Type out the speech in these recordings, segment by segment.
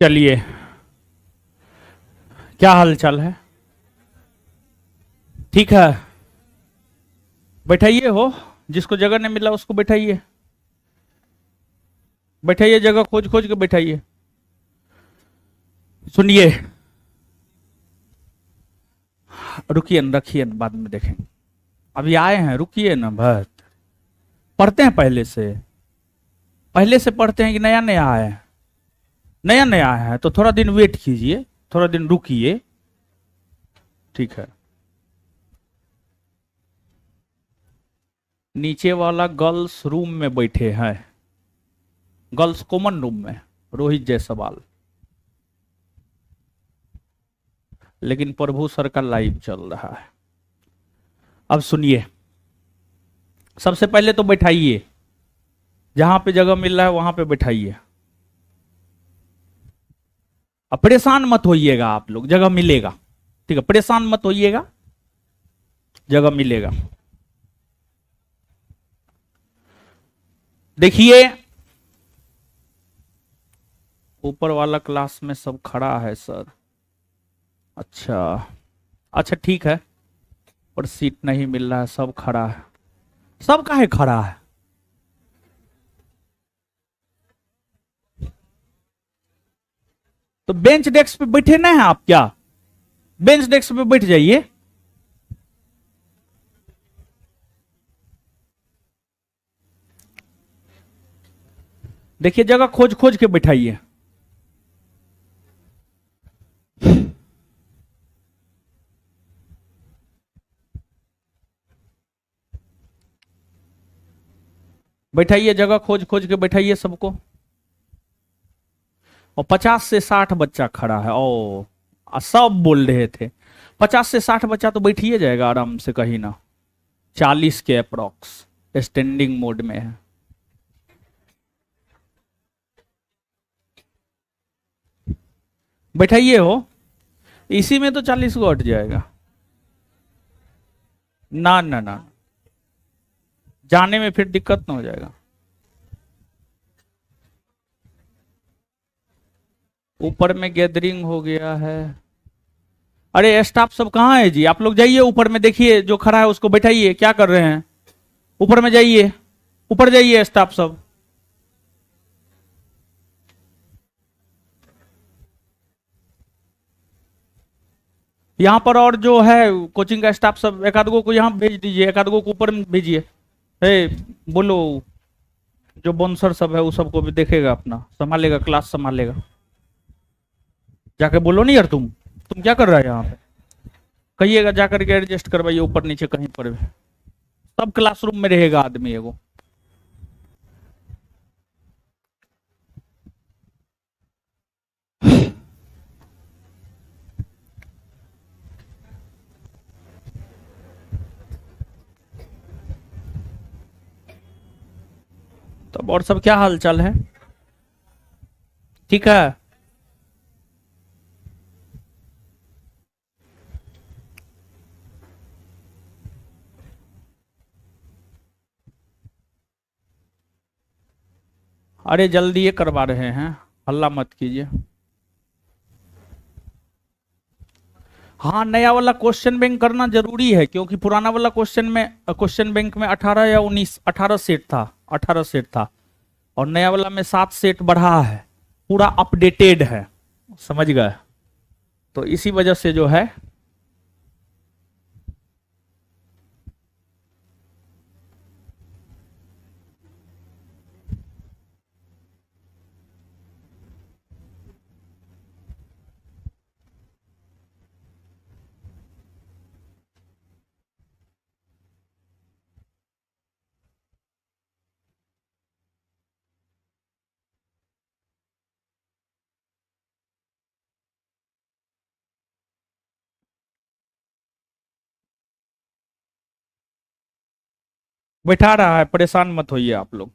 चलिए, क्या हाल चाल है? ठीक है। बैठाइए हो। जिसको जगह नहीं मिला उसको बैठाइए। बैठाइए, जगह खोज खोज के बैठाइए। सुनिए। रुकिए न, रखिए न, बाद में देखेंगे। अभी आए हैं, रुकिए ना भक्त। पढ़ते हैं पहले से। पहले से पढ़ते हैं कि नया नया आया है? नया नया आया है तो थोड़ा दिन वेट कीजिए। थोड़ा दिन रुकिए। ठीक है। नीचे वाला गर्ल्स रूम में बैठे हैं। गर्ल्स कॉमन रूम में। रोहित जायसवाल। लेकिन प्रभु सर का लाइव चल रहा है। अब सुनिए। सबसे पहले तो बैठाइए। जहां पे जगह मिल रहा है वहां पे बैठाइए। अब परेशान मत होइएगा, आप लोग, जगह मिलेगा। ठीक है, परेशान मत होइएगा। जगह मिलेगा। देखिए, ऊपर वाला क्लास में सब खड़ा है सर। अच्छा। अच्छा ठीक है। पर सीट नहीं मिल रहा है, सब खड़ा है। सब काहे खड़ा है? तो बेंच डेस्क पे बैठे ना हैं आप क्या? बेंच डेस्क पे बैठ जाइए। देखिए, जगह खोज खोज के बैठाइए। बैठाइए, जगह खोज खोज के बैठाइए सबको। और 50 से 60 बच्चा खड़ा है। ओ, सब बोल रहे थे। 50 से 60 बच्चा तो बैठिए जाएगा आराम से, कहीं ना। 40 के अप्रोक्स स्टैंडिंग मोड में है। बैठाइए हो। इसी में तो 40 को हट जाएगा। ना ना ना। जाने में फिर दिक्कत ना हो जाएगा। ऊपर में गैदरिंग हो गया है। अरे स्टाफ सब कहाँ है जी? आप लोग जाइए ऊपर में, देखिए जो खड़ा है उसको बैठाइए। क्या कर रहे हैं? ऊपर में जाइए। ऊपर जाइए स्टाफ सब। यहाँ पर और जो है कोचिंग का स्टाफ सब, एक आध गो को यहाँ भेज दीजिए, एक आध गो को ऊपर में भेजिए। हे, बोलो। जो बोनसर सब है वो सबको भी देखेगा, अपना संभालेगा, क्लास संभालेगा। जाके बोलो नहीं यार, तुम क्या कर रहा है यहाँ पे? कहिएगा, जाकर के एडजस्ट करवाइए ऊपर नीचे कहीं पर भी। सब क्लासरूम में रहेगा आदमी एगो। तब और सब क्या हाल चाल है? ठीक है। अरे जल्दी ये करवा रहे हैं। हल्ला मत कीजिए। हाँ, नया वाला क्वेश्चन बैंक करना जरूरी है, क्योंकि पुराना वाला क्वेश्चन बैंक में 18 या 19 18 सेट था। 18 सेट था। और नया वाला में 7 सेट बढ़ा है। पूरा अपडेटेड है। समझ गए? तो इसी वजह से जो है। बैठा रहा है, परेशान मत होइए आप लोग।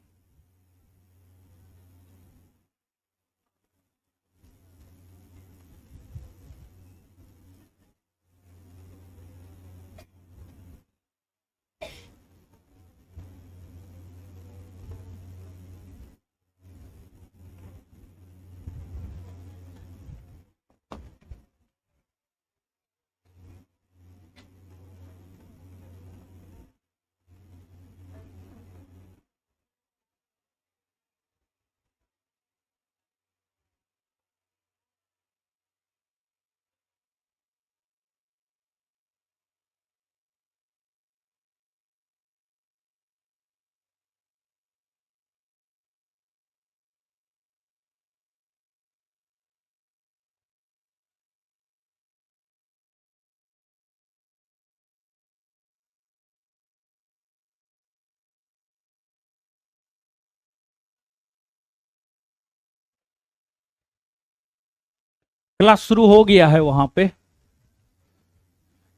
क्लास शुरू हो गया है वहां पे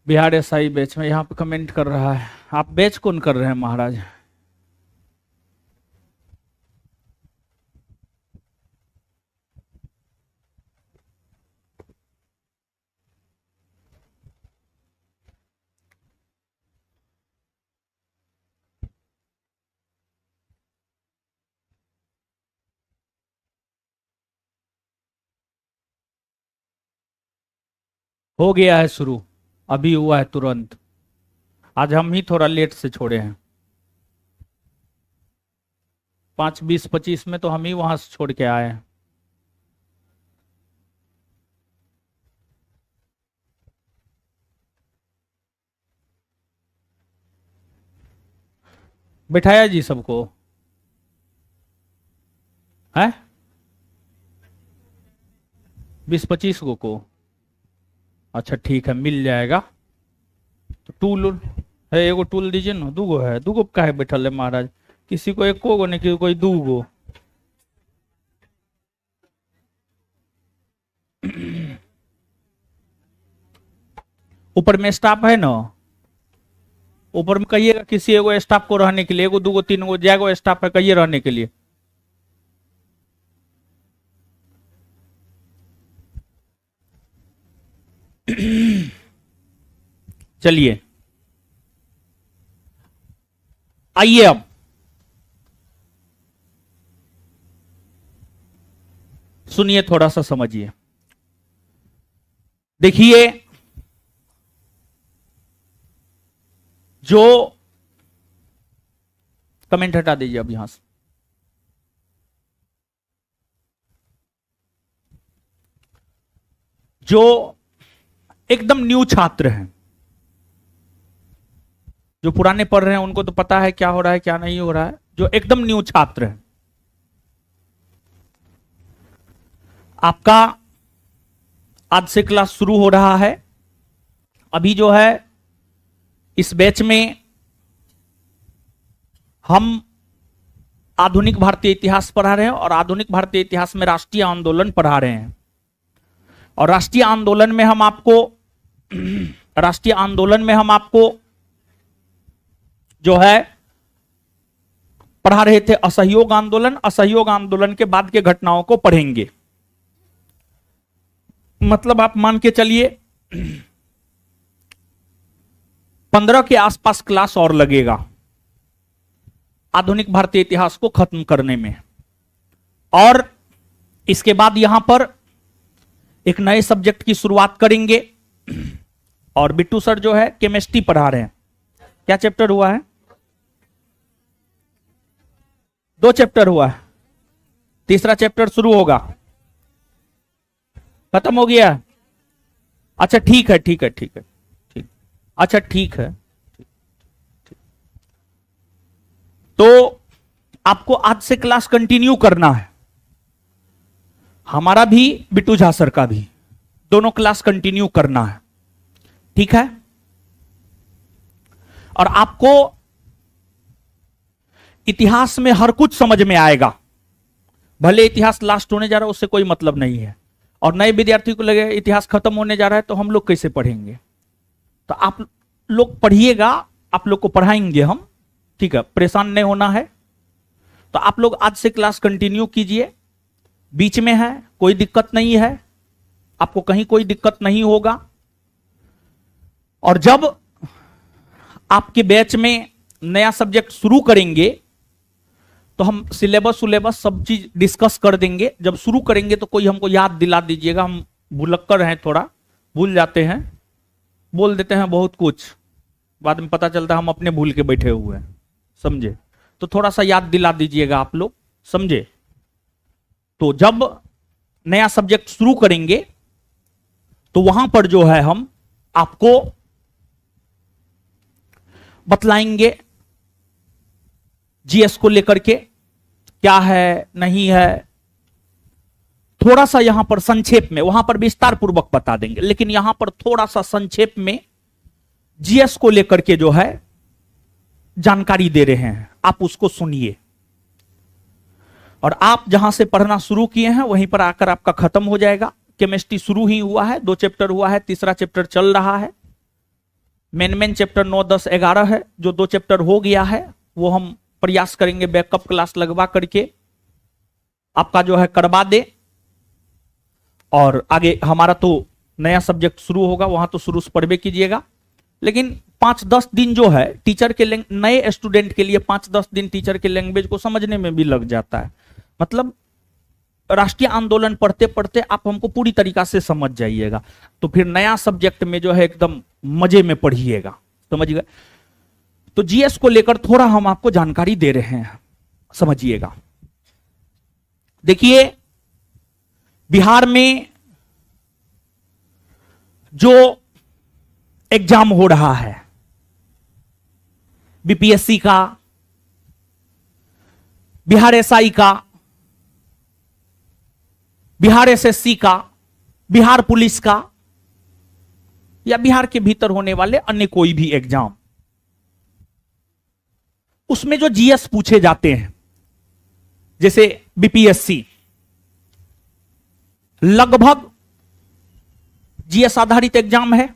बिहार एसआई बैच में। यहाँ पे कमेंट कर रहा है, आप बैच कौन कर रहे हैं महाराज? हो गया है शुरू, अभी हुआ है तुरंत। आज हम ही थोड़ा लेट से छोड़े हैं, 5:20-25 में तो हम ही वहां से छोड़ के आए हैं। बिठाया जी सबको है, 20-25 को। अच्छा ठीक है, मिल जाएगा। तो टूल है, एगो टूल दीजिए ना। दूगो है, दूगो का है बैठल है महाराज? किसी को एको गो नहीं, किसी कोई दूगो। ऊपर में स्टाफ है ना, ऊपर में कहिएगा किसी एगो स्टाफ को रहने के लिए, एगो दूगो तीन गो स्टाफ है, कहिए रहने के लिए। चलिए आइए अब सुनिए, थोड़ा सा समझिए। देखिए, जो कमेंट हटा दीजिए अब यहां से। जो एकदम न्यू छात्र हैं, जो पुराने पढ़ रहे हैं उनको तो पता है क्या हो रहा है क्या नहीं हो रहा है। जो एकदम न्यू छात्र हैं, आपका आज से क्लास शुरू हो रहा है। अभी जो है इस बैच में हम आधुनिक भारतीय इतिहास पढ़ा रहे हैं, और आधुनिक भारतीय इतिहास में राष्ट्रीय आंदोलन पढ़ा रहे हैं। और राष्ट्रीय आंदोलन में हम आपको जो है पढ़ा रहे थे असहयोग आंदोलन। असहयोग आंदोलन के बाद के घटनाओं को पढ़ेंगे। मतलब आप मान के चलिए 15 के आसपास क्लास और लगेगा आधुनिक भारतीय इतिहास को खत्म करने में। और इसके बाद यहां पर एक नए सब्जेक्ट की शुरुआत करेंगे। और बिट्टू सर जो है केमिस्ट्री पढ़ा रहे हैं। क्या चैप्टर हुआ है? 2 चैप्टर हुआ है, तीसरा चैप्टर शुरू होगा। खत्म हो गया? अच्छा ठीक है, ठीक है, ठीक है, ठीक। अच्छा ठीक है, तो आपको आज से क्लास कंटिन्यू करना है। हमारा भी, बिट्टू झा सर का भी, दोनों क्लास कंटिन्यू करना है। ठीक है? और आपको इतिहास में हर कुछ समझ में आएगा। भले इतिहास लास्ट होने जा रहा है, उससे कोई मतलब नहीं है। और नए विद्यार्थी को लगे इतिहास खत्म होने जा रहा है तो हम लोग कैसे पढ़ेंगे। तो आप लोग पढ़िएगा, आप लोग को पढ़ाएंगे हम। ठीक है, परेशान नहीं होना है। तो आप लोग आज से क्लास कंटिन्यू कीजिए, बीच में है कोई दिक्कत नहीं है, आपको कहीं कोई दिक्कत नहीं होगा। और जब आपके बैच में नया सब्जेक्ट शुरू करेंगे तो हम सिलेबस सब चीज डिस्कस कर देंगे। जब शुरू करेंगे तो कोई हमको याद दिला दीजिएगा, हम भुलक्कर हैं, थोड़ा भूल जाते हैं, बोल देते हैं बहुत कुछ, बाद में पता चलता है हम अपने भूल के बैठे हुए हैं, समझे। तो थोड़ा सा याद दिला दीजिएगा आप लोग, समझे। तो जब नया सब्जेक्ट शुरू करेंगे तो वहां पर जो है हम आपको बतलाएंगे जीएस को लेकर के क्या है नहीं है, थोड़ा सा यहां पर संक्षेप में, वहां पर विस्तार पूर्वक बता देंगे, लेकिन यहां पर थोड़ा सा संक्षेप में जीएस को लेकर के जो है जानकारी दे रहे हैं, आप उसको सुनिए। और आप जहां से पढ़ना शुरू किए हैं वहीं पर आकर आपका खत्म हो जाएगा। केमिस्ट्री शुरू ही हुआ है, 2 चैप्टर हुआ है, तीसरा चैप्टर चल रहा है। मेन चैप्टर 9, 10, 11 है, जो 2 चैप्टर हो गया है वो हम प्रयास करेंगे बैकअप क्लास लगवा करके आपका जो है करवा दे। और आगे हमारा तो नया सब्जेक्ट शुरू होगा, वहां तो शुरू से पढ़वे कीजिएगा, लेकिन 5-10 दिन जो है टीचर के नए स्टूडेंट के लिए 5-10 दिन टीचर के लैंग्वेज को समझने में भी लग जाता है। मतलब राष्ट्रीय आंदोलन पढ़ते पढ़ते आप हमको पूरी तरीका से समझ जाइएगा, तो फिर नया सब्जेक्ट में जो है एकदम मजे में पढ़िएगा, समझ गए। तो जीएस को लेकर थोड़ा हम आपको जानकारी दे रहे हैं, समझिएगा। देखिए, बिहार में जो एग्जाम हो रहा है बीपीएससी का, बिहार एसआई का, बिहार एसएससी का, बिहार पुलिस का, या बिहार के भीतर होने वाले अन्य कोई भी एग्जाम, उसमें जो जीएस पूछे जाते हैं, जैसे बीपीएससी, लगभग जीएस आधारित एग्जाम है,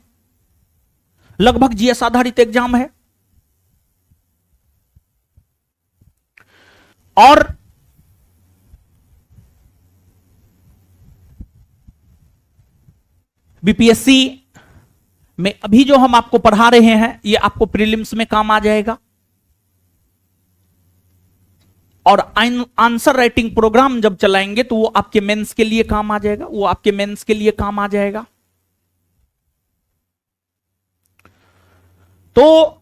लगभग जीएस आधारित एग्जाम है। और बीपीएससी में अभी जो हम आपको पढ़ा रहे हैं ये आपको प्रीलिम्स में काम आ जाएगा, और आंसर राइटिंग प्रोग्राम जब चलाएंगे तो वो आपके मेंस के लिए काम आ जाएगा, वो आपके मेंस के लिए काम आ जाएगा। तो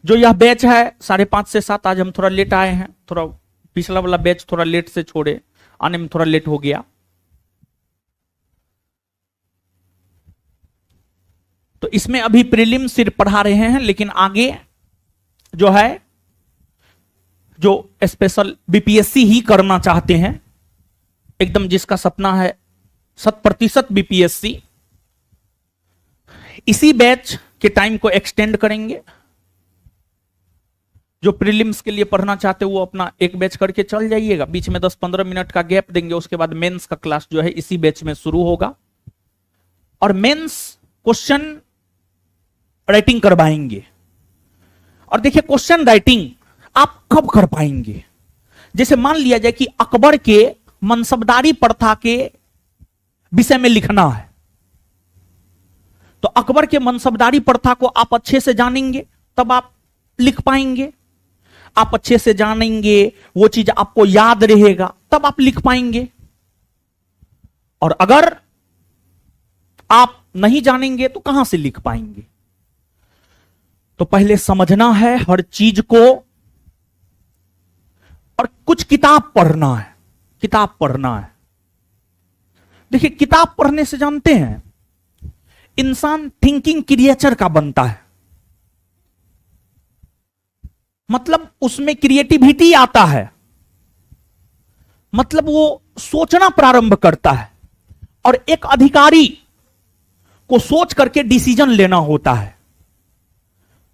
जो यह बैच है 5:30 से 7, आज हम थोड़ा लेट आए हैं, थोड़ा पिछला वाला बैच थोड़ा लेट से छोड़े, आने में थोड़ा लेट हो गया। तो इसमें अभी प्रीलिम सिर्फ पढ़ा रहे हैं, लेकिन आगे जो है जो स्पेशल बीपीएससी ही करना चाहते हैं, एकदम जिसका सपना है 100% बीपीएससी, इसी बैच के टाइम को एक्सटेंड करेंगे। जो प्रीलिम्स के लिए पढ़ना चाहते हैं वो अपना एक बैच करके चल जाइएगा, बीच में 10-15 मिनट का गैप देंगे, उसके बाद मेंस का क्लास जो है इसी बैच में शुरू होगा। और मेंस क्वेश्चन राइटिंग करवाएंगे। और देखिए, क्वेश्चन राइटिंग आप कब कर पाएंगे? जैसे मान लिया जाए कि अकबर के मनसबदारी प्रथा के विषय में लिखना है, तो अकबर के मनसबदारी प्रथा को आप अच्छे से जानेंगे तब आप लिख पाएंगे। आप अच्छे से जानेंगे, वो चीज आपको याद रहेगा, तब आप लिख पाएंगे। और अगर आप नहीं जानेंगे तो कहां से लिख पाएंगे? तो पहले समझना है हर चीज को, और कुछ किताब पढ़ना है, किताब पढ़ना है। देखिए, किताब पढ़ने से जानते हैं इंसान थिंकिंग क्रिएचर का बनता है, मतलब उसमें क्रिएटिविटी आता है, मतलब वो सोचना प्रारंभ करता है, और एक अधिकारी को सोच करके डिसीजन लेना होता है।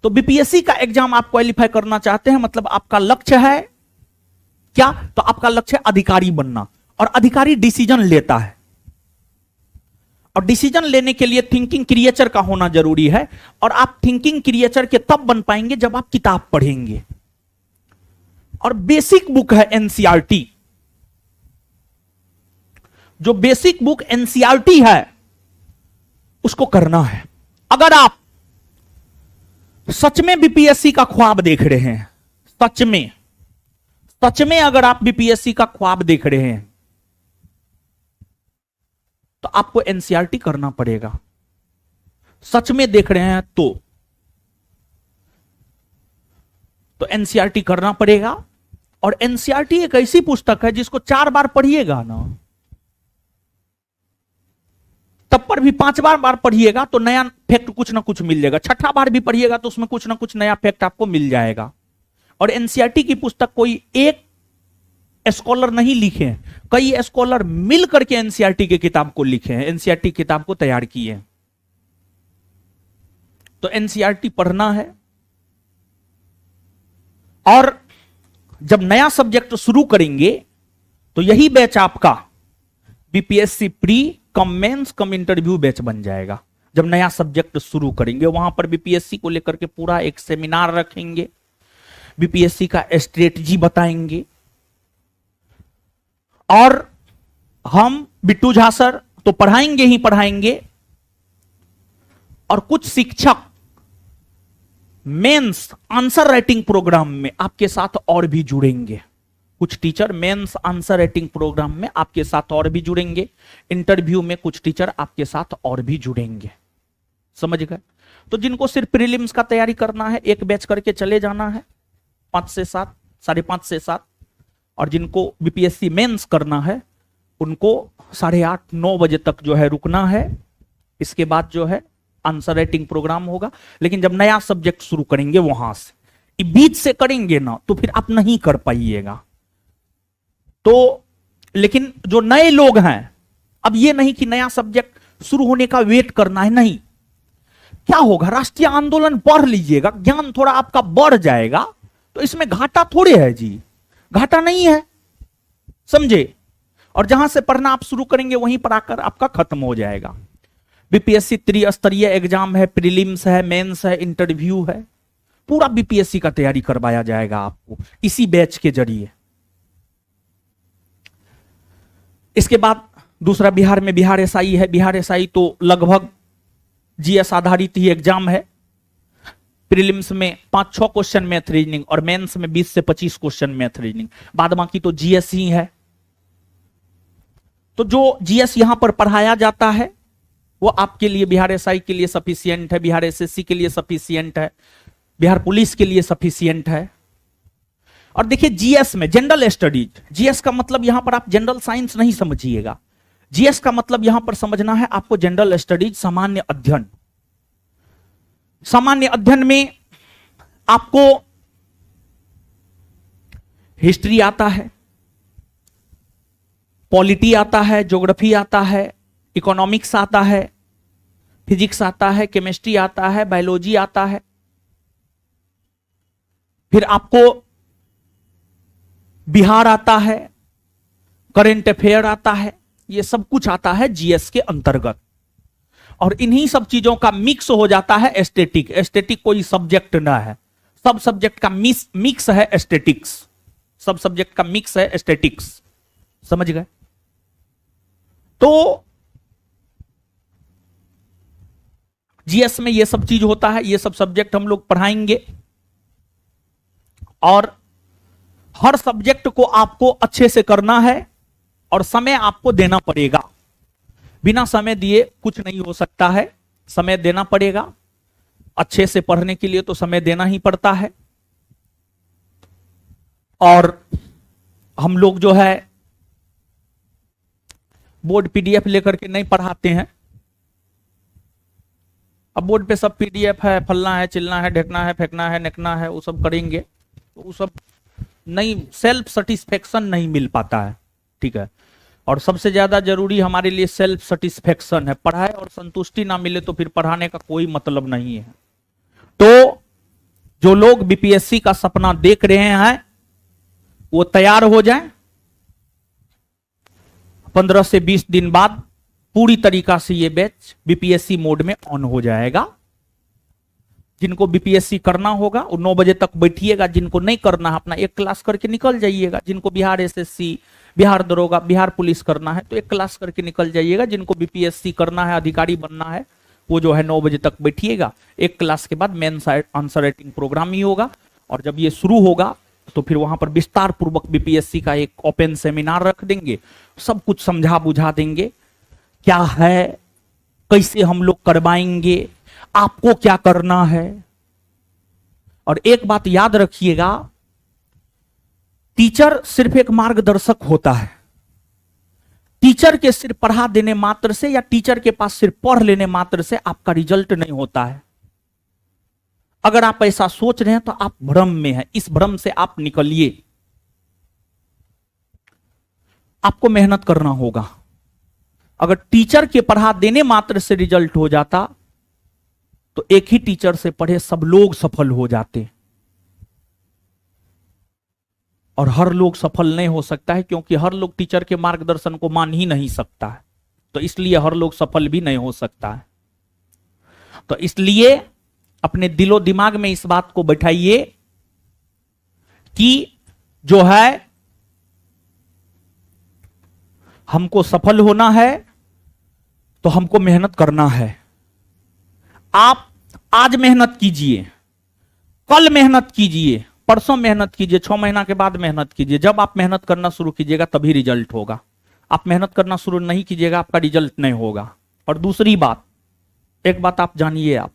तो बीपीएससी का एग्जाम आप क्वालिफाई करना चाहते हैं, मतलब आपका लक्ष्य है क्या? तो आपका लक्ष्य है अधिकारी बनना, और अधिकारी डिसीजन लेता है, और डिसीजन लेने के लिए थिंकिंग क्रिएचर का होना जरूरी है। और आप थिंकिंग क्रिएचर के तब बन पाएंगे जब आप किताब पढ़ेंगे। और बेसिक बुक है एनसीईआरटी, जो बेसिक बुक एनसीईआरटी है उसको करना है। अगर आप सच में बीपीएससी का ख्वाब देख रहे हैं, सच में अगर आप बीपीएससी का ख्वाब देख रहे हैं तो आपको एनसीईआरटी करना पड़ेगा। सच में देख रहे हैं तो एनसीईआरटी करना पड़ेगा। और एनसीईआरटी एक ऐसी पुस्तक है जिसको 4 बार पढ़िएगा ना, तब पर भी 5 बार पढ़िएगा तो नया फैक्ट कुछ ना कुछ मिल जाएगा। 6ठा बार भी पढ़िएगा तो उसमें कुछ ना कुछ नया फैक्ट आपको मिल जाएगा। और एनसीईआरटी की पुस्तक कोई एक स्कॉलर नहीं लिखे हैं, कई स्कॉलर मिल करके एनसीईआरटी की किताब को लिखे हैं, एनसीईआरटी किताब को तैयार किए हैं। तो एनसीईआरटी पढ़ना है। और जब नया सब्जेक्ट शुरू करेंगे तो यही बैच आपका बीपीएससी प्री कम मेंस कम इंटरव्यू बैच बन जाएगा। जब नया सब्जेक्ट शुरू करेंगे वहां पर बीपीएससी को लेकर के पूरा एक सेमिनार रखेंगे, बीपीएससी का स्ट्रेटजी बताएंगे। और हम बिट्टू झा सर तो पढ़ाएंगे ही पढ़ाएंगे, और कुछ शिक्षक मेंस आंसर राइटिंग प्रोग्राम में आपके साथ और भी जुड़ेंगे। कुछ teacher mains answer writing program में आपके साथ और भी जुड़ेंगे। इंटरव्यू में कुछ टीचर आपके साथ और भी जुड़ेंगे। समझ गए? तो जिनको सिर्फ प्रीलिम्स का तैयारी करना है एक बैच करके चले जाना है 5 से 7, 5:30 से 7। और जिनको बीपीएससी मेंस करना है उनको 8:30 9 बजे तक जो है रुकना है। इसके बाद जो है आंसर राइटिंग प्रोग्राम होगा। लेकिन जब नया सब्जेक्ट शुरू करेंगे वहां से बीच से करेंगे ना तो फिर आप नहीं कर पाइएगा। तो लेकिन जो नए लोग हैं, अब ये नहीं कि नया सब्जेक्ट शुरू होने का वेट करना है, नहीं। क्या होगा, राष्ट्रीय आंदोलन पढ़ लीजिएगा, ज्ञान थोड़ा आपका बढ़ जाएगा, तो इसमें घाटा थोड़े है जी, घाटा नहीं है, समझे। और जहां से पढ़ना आप शुरू करेंगे वहीं पर आकर आपका खत्म हो जाएगा। बीपीएससी त्रिस्तरीय एग्जाम है, प्रीलिम्स है, मेंस है, इंटरव्यू है, पूरा बीपीएससी का तैयारी करवाया जाएगा आपको इसी बैच के जरिए। इसके बाद दूसरा बिहार में बिहार एसआई है। बिहार एसआई तो लगभग जीएस आधारित ही एग्जाम है। प्रीलिम्स में 5-6 क्वेश्चन मैथ रीजनिंग और मेंस में 20 से 25 क्वेश्चन मैथ रीजनिंग, बाद बाकी तो जीएस ही है। तो जो जीएस यहां पर पढ़ाया जाता है वो आपके लिए बिहार एसआई के लिए सफिशियंट है, बिहार एसएससी के लिए सफिशियंट है, बिहार पुलिस के लिए सफिशियंट है। और देखिए जीएस में जनरल स्टडीज, जीएस का मतलब यहां पर आप जनरल साइंस नहीं समझिएगा। जीएस का मतलब यहां पर समझना है आपको जनरल स्टडीज, सामान्य अध्ययन। सामान्य अध्ययन में आपको हिस्ट्री आता है, पॉलिटी आता है, ज्योग्राफी आता है, इकोनॉमिक्स आता है, फिजिक्स आता है, केमिस्ट्री आता है, बायोलॉजी आता है। फिर आपको बिहार आता है, करंट अफेयर आता है, ये सब कुछ आता है जीएस के अंतर्गत। और इन्हीं सब चीजों का मिक्स हो जाता है एस्थेटिक। एस्थेटिक कोई सब्जेक्ट ना है, सब सब्जेक्ट का मिक्स है एस्थेटिक्स, सब सब्जेक्ट का मिक्स है एस्थेटिक्स। समझ गए? तो जीएस में ये सब चीज होता है, ये सब सब्जेक्ट हम लोग पढ़ाएंगे। और हर सब्जेक्ट को आपको अच्छे से करना है और समय आपको देना पड़ेगा। बिना समय दिए कुछ नहीं हो सकता है, समय देना पड़ेगा। अच्छे से पढ़ने के लिए तो समय देना ही पड़ता है। और हम लोग जो है बोर्ड पीडीएफ लेकर के नहीं पढ़ाते हैं। अब बोर्ड पे सब पीडीएफ है, फलना है, चिलना है, ढकना है, फेंकना है, निकना है, वो सब करेंगे तो वो सब नहीं, सेल्फ सेटिस्फेक्शन नहीं मिल पाता है। ठीक है? और सबसे ज्यादा जरूरी हमारे लिए सेल्फ सेटिस्फेक्शन है। पढ़ाए और संतुष्टि ना मिले तो फिर पढ़ाने का कोई मतलब नहीं है। तो जो लोग बीपीएससी का सपना देख रहे हैं वो तैयार हो जाएं। 15 से 20 दिन बाद पूरी तरीका से ये बैच बीपीएससी मोड में ऑन हो जाएगा। जिनको बीपीएससी करना होगा वो 9 बजे तक बैठिएगा, जिनको नहीं करना है अपना एक क्लास करके निकल जाइएगा। जिनको बिहार एसएससी, बिहार दरोगा, बिहार पुलिस करना है तो एक क्लास करके निकल जाइएगा। जिनको बीपीएससी करना है, अधिकारी बनना है, वो जो है 9 बजे तक बैठिएगा। एक क्लास के बाद मेन आंसर राइटिंग प्रोग्राम ही होगा। और जब ये शुरू होगा तो फिर वहां पर विस्तार पूर्वक बीपीएससी का एक ओपन सेमिनार रख देंगे, सब कुछ समझा बुझा देंगे, क्या है, कैसे हम लोग करवाएंगे, आपको क्या करना है। और एक बात याद रखिएगा, टीचर सिर्फ एक मार्गदर्शक होता है। टीचर के सिर्फ पढ़ा देने मात्र से या टीचर के पास सिर्फ पढ़ लेने मात्र से आपका रिजल्ट नहीं होता है। अगर आप ऐसा सोच रहे हैं तो आप भ्रम में हैं, इस भ्रम से आप निकलिए। आपको मेहनत करना होगा। अगर टीचर के पढ़ा देने मात्र से रिजल्ट हो जाता तो एक ही टीचर से पढ़े सब लोग सफल हो जाते। और हर लोग सफल नहीं हो सकता है, क्योंकि हर लोग टीचर के मार्गदर्शन को मान ही नहीं सकता है। तो इसलिए हर लोग सफल भी नहीं हो सकता है। तो इसलिए अपने दिलो दिमाग में इस बात को बैठाइए कि जो है हमको सफल होना है तो हमको मेहनत करना है। आप आज मेहनत कीजिए, कल मेहनत कीजिए, परसों मेहनत कीजिए, 6 महीना के बाद मेहनत कीजिए। जब आप मेहनत करना शुरू कीजिएगा तभी रिजल्ट होगा। आप मेहनत करना शुरू नहीं कीजिएगा, आपका रिजल्ट नहीं होगा। और दूसरी बात, एक बात आप जानिए, आप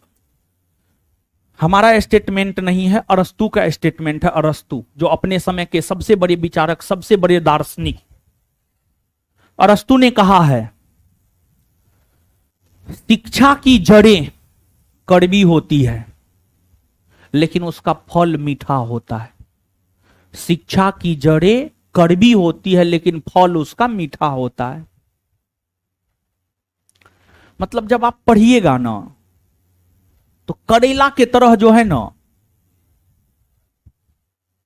हमारा स्टेटमेंट नहीं है, अरस्तु का स्टेटमेंट है। अरस्तु जो अपने समय के सबसे बड़े विचारक, सबसे बड़े दार्शनिक, अरस्तु ने कहा है शिक्षा की जड़ें कड़वी होती है लेकिन उसका फल मीठा होता है। शिक्षा की जड़ें कड़वी होती है लेकिन फल उसका मीठा होता है। मतलब जब आप पढ़िएगा ना तो करेला के तरह जो है ना,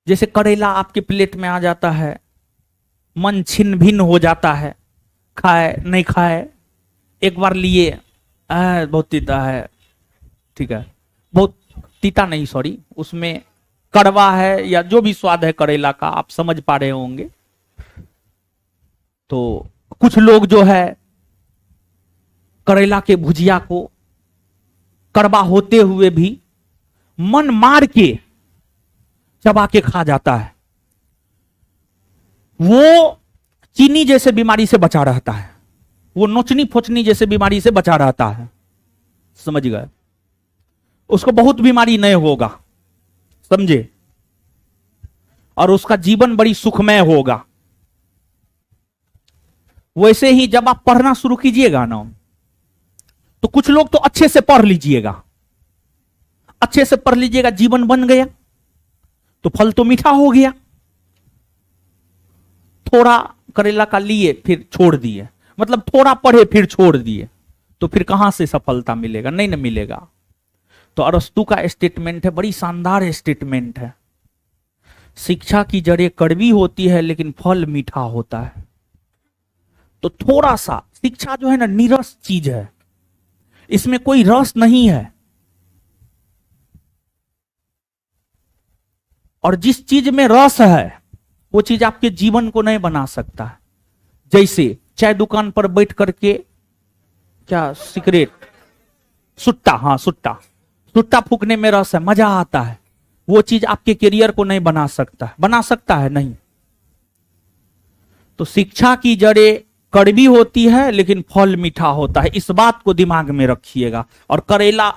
जैसे करेला आपके प्लेट में आ जाता है, मन छिन्न भिन्न हो जाता है, खाए नहीं खाए, एक बार लिए बहुत तीता है, ठीक है, बहुत तीता नहीं, सॉरी, उसमें कड़वा है या जो भी स्वाद है करेला का, आप समझ पा रहे होंगे। तो कुछ लोग जो है करेला के भुजिया को कड़वा होते हुए भी मन मार के चबा के खा जाता है। वो चीनी जैसे बीमारी से बचा रहता है, वो नोचनी फोचनी जैसे बीमारी से बचा रहता है, समझ गए, उसको बहुत बीमारी नहीं होगा, समझे, और उसका जीवन बड़ी सुखमय होगा। वैसे ही जब आप पढ़ना शुरू कीजिएगा ना तो कुछ लोग तो अच्छे से पढ़ लीजिएगा, अच्छे से पढ़ लीजिएगा, जीवन बन गया तो फल तो मीठा हो गया। थोड़ा करेला का लिए फिर छोड़ दिए, मतलब थोड़ा पढ़े फिर छोड़ दिए, तो फिर कहां से सफलता मिलेगा, नहीं ना मिलेगा। तो अरस्तु का स्टेटमेंट है, बड़ी शानदार स्टेटमेंट है, शिक्षा की जड़ें कड़वी होती है लेकिन फल मीठा होता है। तो थोड़ा सा शिक्षा जो है ना नीरस चीज है, इसमें कोई रस नहीं है। और जिस चीज में रस है वो चीज आपके जीवन को नहीं बना सकता है। जैसे चाय दुकान पर बैठ करके क्या सिगरेट, सुट्टा, हाँ सुट्टा, सुट्टा फूकने में रस है, मजा आता है, वो चीज आपके करियर को नहीं बना सकता, बना सकता है नहीं। तो शिक्षा की जड़ें कड़वी होती है लेकिन फल मीठा होता है, इस बात को दिमाग में रखिएगा। और करेला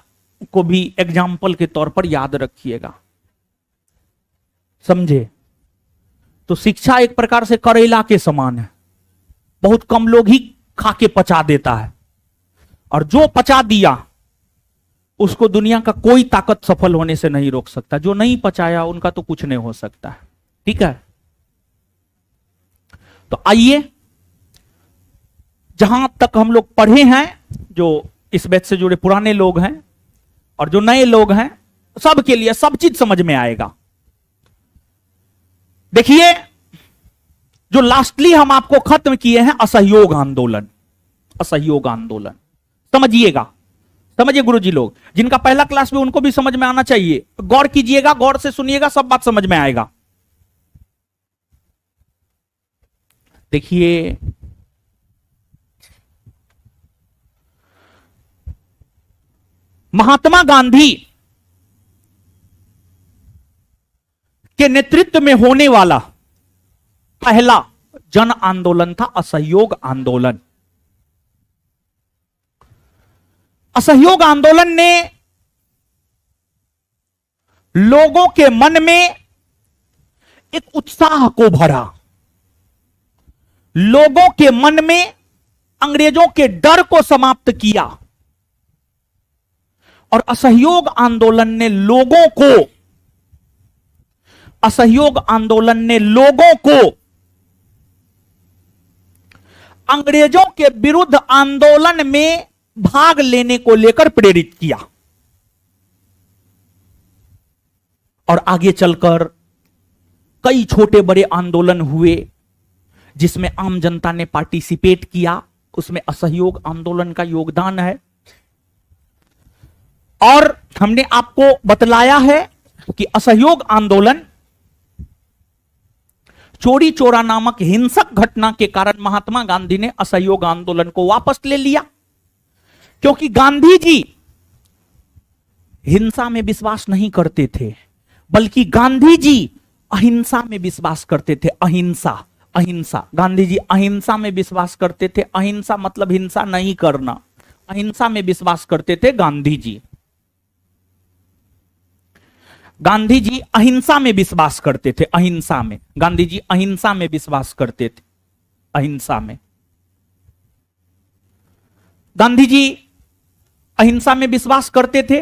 को भी एग्जाम्पल के तौर पर याद रखिएगा, समझे। तो शिक्षा एक प्रकार से करेला के समान है, बहुत कम लोग ही खा के पचा देता है, और जो पचा दिया उसको दुनिया का कोई ताकत सफल होने से नहीं रोक सकता। जो नहीं पचाया उनका तो कुछ नहीं हो सकता है, ठीक है। तो आइए, जहां तक हम लोग पढ़े हैं, जो इस बैच से जुड़े पुराने लोग हैं और जो नए लोग हैं, सबके लिए सब चीज समझ में आएगा। देखिए, जो लास्टली हम आपको खत्म किए हैं असहयोग आंदोलन, असहयोग आंदोलन, समझिएगा, समझिए गुरुजी लोग, जिनका पहला क्लास में उनको भी समझ में आना चाहिए, गौर कीजिएगा, गौर से सुनिएगा, सब बात समझ में आएगा। देखिए महात्मा गांधी के नेतृत्व में होने वाला पहला जन आंदोलन था असहयोग आंदोलन। असहयोग आंदोलन ने लोगों के मन में एक उत्साह को भरा, लोगों के मन में अंग्रेजों के डर को समाप्त किया, और असहयोग आंदोलन ने लोगों को, असहयोग आंदोलन ने लोगों को अंग्रेजों के विरुद्ध आंदोलन में भाग लेने को लेकर प्रेरित किया। और आगे चलकर कई छोटे बड़े आंदोलन हुए जिसमें आम जनता ने पार्टिसिपेट किया, उसमें असहयोग आंदोलन का योगदान है। और हमने आपको बतलाया है कि असहयोग आंदोलन चोरी चोरा नामक हिंसक घटना के कारण महात्मा गांधी ने असहयोग आंदोलन को वापस ले लिया, क्योंकि गांधी जी हिंसा में विश्वास नहीं करते थे, बल्कि गांधी जी अहिंसा में विश्वास करते थे। अहिंसा, अहिंसा, गांधी जी अहिंसा में विश्वास करते थे। अहिंसा मतलब हिंसा नहीं करना, अहिंसा में विश्वास करते थे गांधी जी। गांधी जी अहिंसा में विश्वास करते थे, अहिंसा में, गांधी जी अहिंसा में विश्वास करते थे, अहिंसा में। गांधी जी अहिंसा में विश्वास करते थे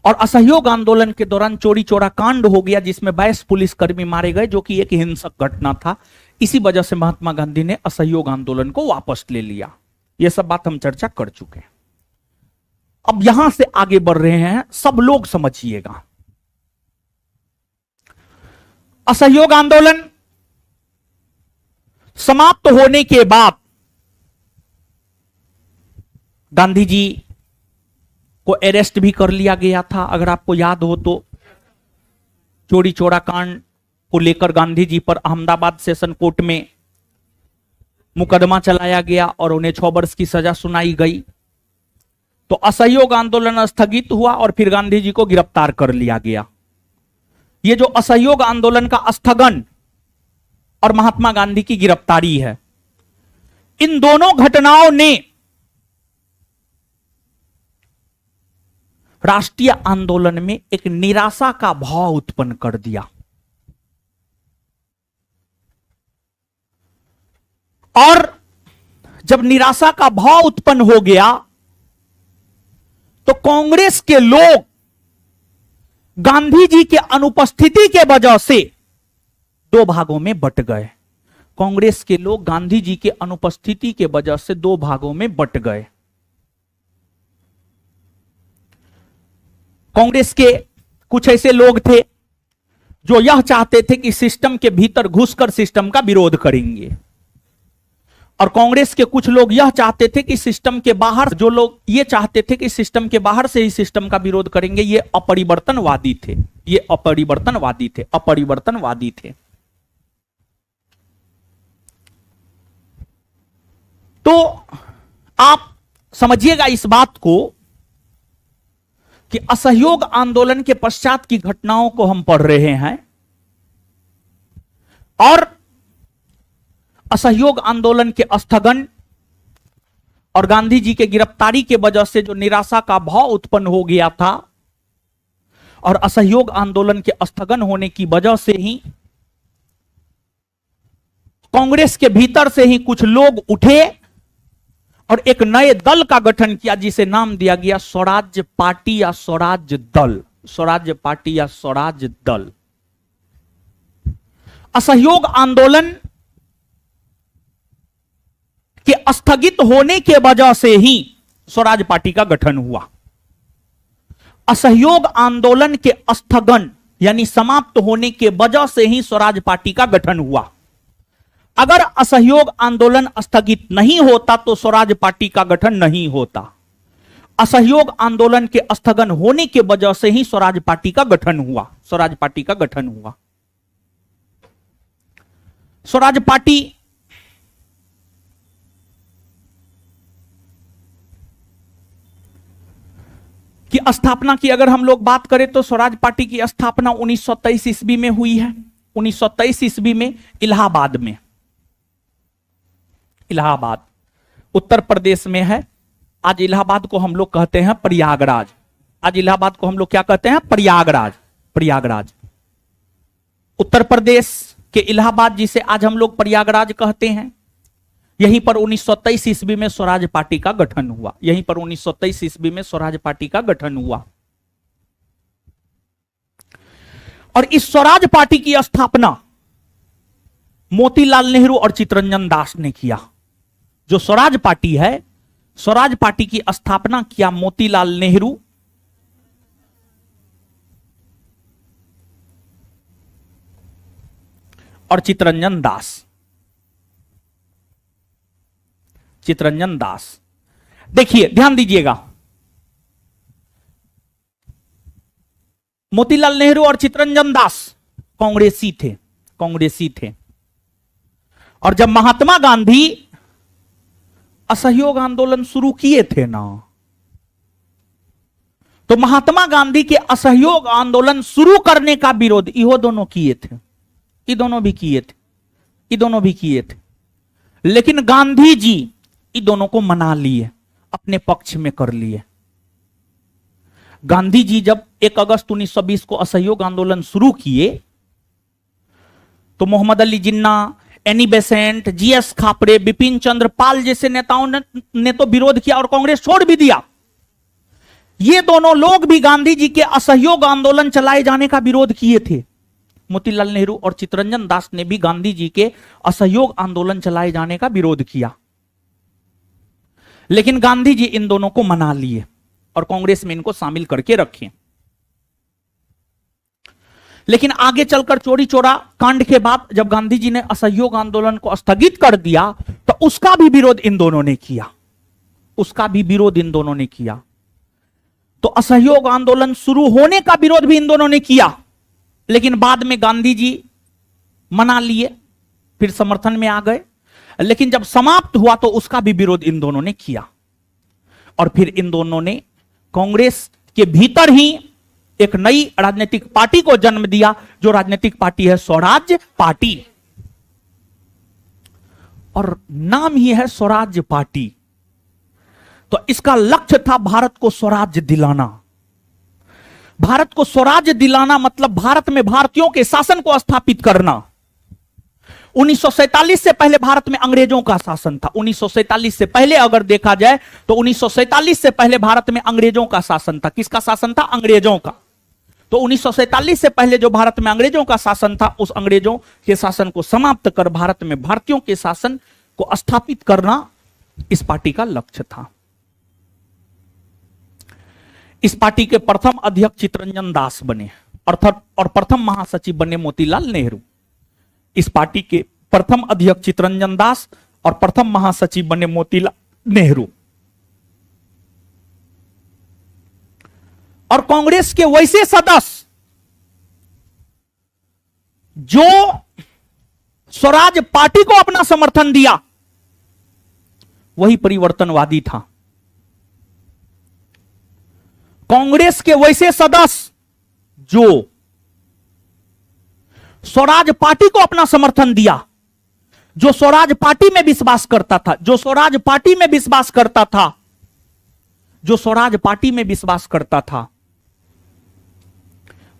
और असहयोग आंदोलन के दौरान चोरी चोरा कांड हो गया जिसमें 22 पुलिसकर्मी मारे गए, जो कि एक हिंसक घटना था। इसी वजह से महात्मा गांधी ने असहयोग आंदोलन को वापस ले लिया। यह सब बात हम चर्चा कर चुके हैं। अब यहां से आगे बढ़ रहे हैं, सब लोग समझिएगा। असहयोग आंदोलन समाप्त होने के बाद गांधी जी को अरेस्ट भी कर लिया गया था। अगर आपको याद हो तो चोरी चोरा कांड को लेकर गांधी जी पर अहमदाबाद सेशन कोर्ट में मुकदमा चलाया गया और उन्हें 6 वर्ष की सजा सुनाई गई। तो असहयोग आंदोलन स्थगित हुआ और फिर गांधी जी को गिरफ्तार कर लिया गया। यह जो असहयोग आंदोलन का स्थगन और महात्मा गांधी की गिरफ्तारी है, इन दोनों घटनाओं ने राष्ट्रीय आंदोलन में एक निराशा का भाव उत्पन्न कर दिया। और जब निराशा का भाव उत्पन्न हो गया तो कांग्रेस के लोग गांधी जी के अनुपस्थिति के वजह से 2 भागों में बट गए। कांग्रेस के लोग गांधी जी के अनुपस्थिति के वजह से 2 भागों में बट गए। कांग्रेस के कुछ ऐसे लोग थे जो यह चाहते थे कि सिस्टम के भीतर घुसकर सिस्टम का विरोध करेंगे, और कांग्रेस के कुछ लोग यह चाहते थे कि सिस्टम के बाहर, जो लोग ये चाहते थे कि सिस्टम के बाहर से ही सिस्टम का विरोध करेंगे। ये अपरिवर्तनवादी थे, ये अपरिवर्तनवादी थे, अपरिवर्तनवादी थे। तो आप समझिएगा इस बात को कि असहयोग आंदोलन के पश्चात की घटनाओं को हम पढ़ रहे हैं, और असहयोग आंदोलन के स्थगन और गांधी जी के गिरफ्तारी के वजह से जो निराशा का भाव उत्पन्न हो गया था, और असहयोग आंदोलन के स्थगन होने की वजह से ही कांग्रेस के भीतर से ही कुछ लोग उठे और एक नए दल का गठन किया जिसे नाम दिया गया स्वराज्य पार्टी या स्वराज्य दल। स्वराज्य पार्टी या स्वराज्य दल। असहयोग आंदोलन के स्थगित होने के वजह से ही स्वराज पार्टी का गठन हुआ। असहयोग आंदोलन के स्थगन यानी समाप्त होने के वजह से ही स्वराज पार्टी का गठन हुआ। अगर असहयोग आंदोलन स्थगित नहीं होता तो स्वराज पार्टी का गठन नहीं होता। असहयोग आंदोलन के स्थगन होने के वजह से ही स्वराज पार्टी का गठन हुआ। स्वराज पार्टी का गठन हुआ। स्वराज पार्टी की स्थापना की अगर हम लोग बात करें तो स्वराज पार्टी की स्थापना 1923 ईस्वी में हुई है। 1923 ईस्वी में इलाहाबाद में। इलाहाबाद उत्तर प्रदेश में है। आज इलाहाबाद को हम लोग कहते हैं प्रयागराज। आज इलाहाबाद को हम लोग क्या कहते हैं? प्रयागराज। प्रयागराज उत्तर प्रदेश के इलाहाबाद जिसे आज हम लोग प्रयागराज कहते हैं। यहीं पर 1923 ईस्वी में स्वराज पार्टी का गठन हुआ। यहीं पर 1923 ईस्वी में स्वराज पार्टी का गठन हुआ। और इस स्वराज पार्टी की स्थापना मोतीलाल नेहरू और चित्तरंजन दास ने किया। जो स्वराज पार्टी है, स्वराज पार्टी की स्थापना किया मोतीलाल नेहरू और चित्तरंजन दास। चित्तरंजन दास, देखिए ध्यान दीजिएगा, मोतीलाल नेहरू और चित्तरंजन दास कांग्रेसी थे। कांग्रेसी थे। और जब महात्मा गांधी असहयोग आंदोलन शुरू किए थे ना, तो महात्मा गांधी के असहयोग आंदोलन शुरू करने का विरोध इहो दोनों किए थे। ये दोनों भी किए थे। ये दोनों भी किए थे। लेकिन गांधी जी इन दोनों को मना लिए, अपने पक्ष में कर लिए। गांधी जी जब 1 अगस्त 1920 को असहयोग आंदोलन शुरू किए तो Mohammad Ali Jinnah, Annie Besant, G S Khaparde, Bipin Chandra Pal जैसे नेताओं ने तो विरोध किया और कांग्रेस छोड़ भी दिया। ये दोनों लोग भी गांधी जी के असहयोग आंदोलन चलाए जाने का विरोध किए थे। मोतीलाल नेहरू और चित्तरंजन दास ने भी गांधी जी के असहयोग आंदोलन चलाए जाने का विरोध किया। लेकिन गांधी जी इन दोनों को मना लिए और कांग्रेस में इनको शामिल करके रखे। लेकिन आगे चलकर चोरी चोरा कांड के बाद जब गांधी जी ने असहयोग आंदोलन को स्थगित कर दिया तो उसका भी विरोध इन दोनों ने किया। उसका भी विरोध इन दोनों ने किया। तो असहयोग आंदोलन शुरू होने का विरोध भी इन दोनों ने किया। लेकिन बाद में गांधी जी मना लिए, फिर समर्थन में आ गए। लेकिन जब समाप्त हुआ तो उसका भी विरोध इन दोनों ने किया। और फिर इन दोनों ने कांग्रेस के भीतर ही एक नई राजनीतिक पार्टी को जन्म दिया, जो राजनीतिक पार्टी है स्वराज पार्टी। और नाम ही है स्वराज पार्टी। तो इसका लक्ष्य था भारत को स्वराज दिलाना। भारत को स्वराज दिलाना मतलब भारत में भारतीयों के शासन को स्थापित करना। 1947 से पहले भारत में अंग्रेजों का शासन था। 1947 से पहले अगर देखा जाए तो 1947 से पहले भारत में अंग्रेजों का शासन था। किसका शासन था? अंग्रेजों का। तो 1947 से पहले जो भारत में अंग्रेजों का शासन था, उस अंग्रेजों के शासन को समाप्त कर भारत में भारतीयों के शासन को स्थापित करना इस पार्टी का लक्ष्य था। इस पार्टी के प्रथम अध्यक्ष चित्तरंजन दास बने और प्रथम महासचिव बने मोतीलाल नेहरू। इस पार्टी के प्रथम अध्यक्ष चित्तरंजन दास और प्रथम महासचिव बने मोतीलाल नेहरू। और कांग्रेस के वैसे सदस्य जो स्वराज पार्टी को अपना समर्थन दिया, वही परिवर्तनवादी था। कांग्रेस के वैसे सदस्य जो स्वराज पार्टी को अपना समर्थन दिया, जो स्वराज पार्टी में विश्वास करता था, जो स्वराज पार्टी में विश्वास करता था, जो स्वराज पार्टी में विश्वास करता था,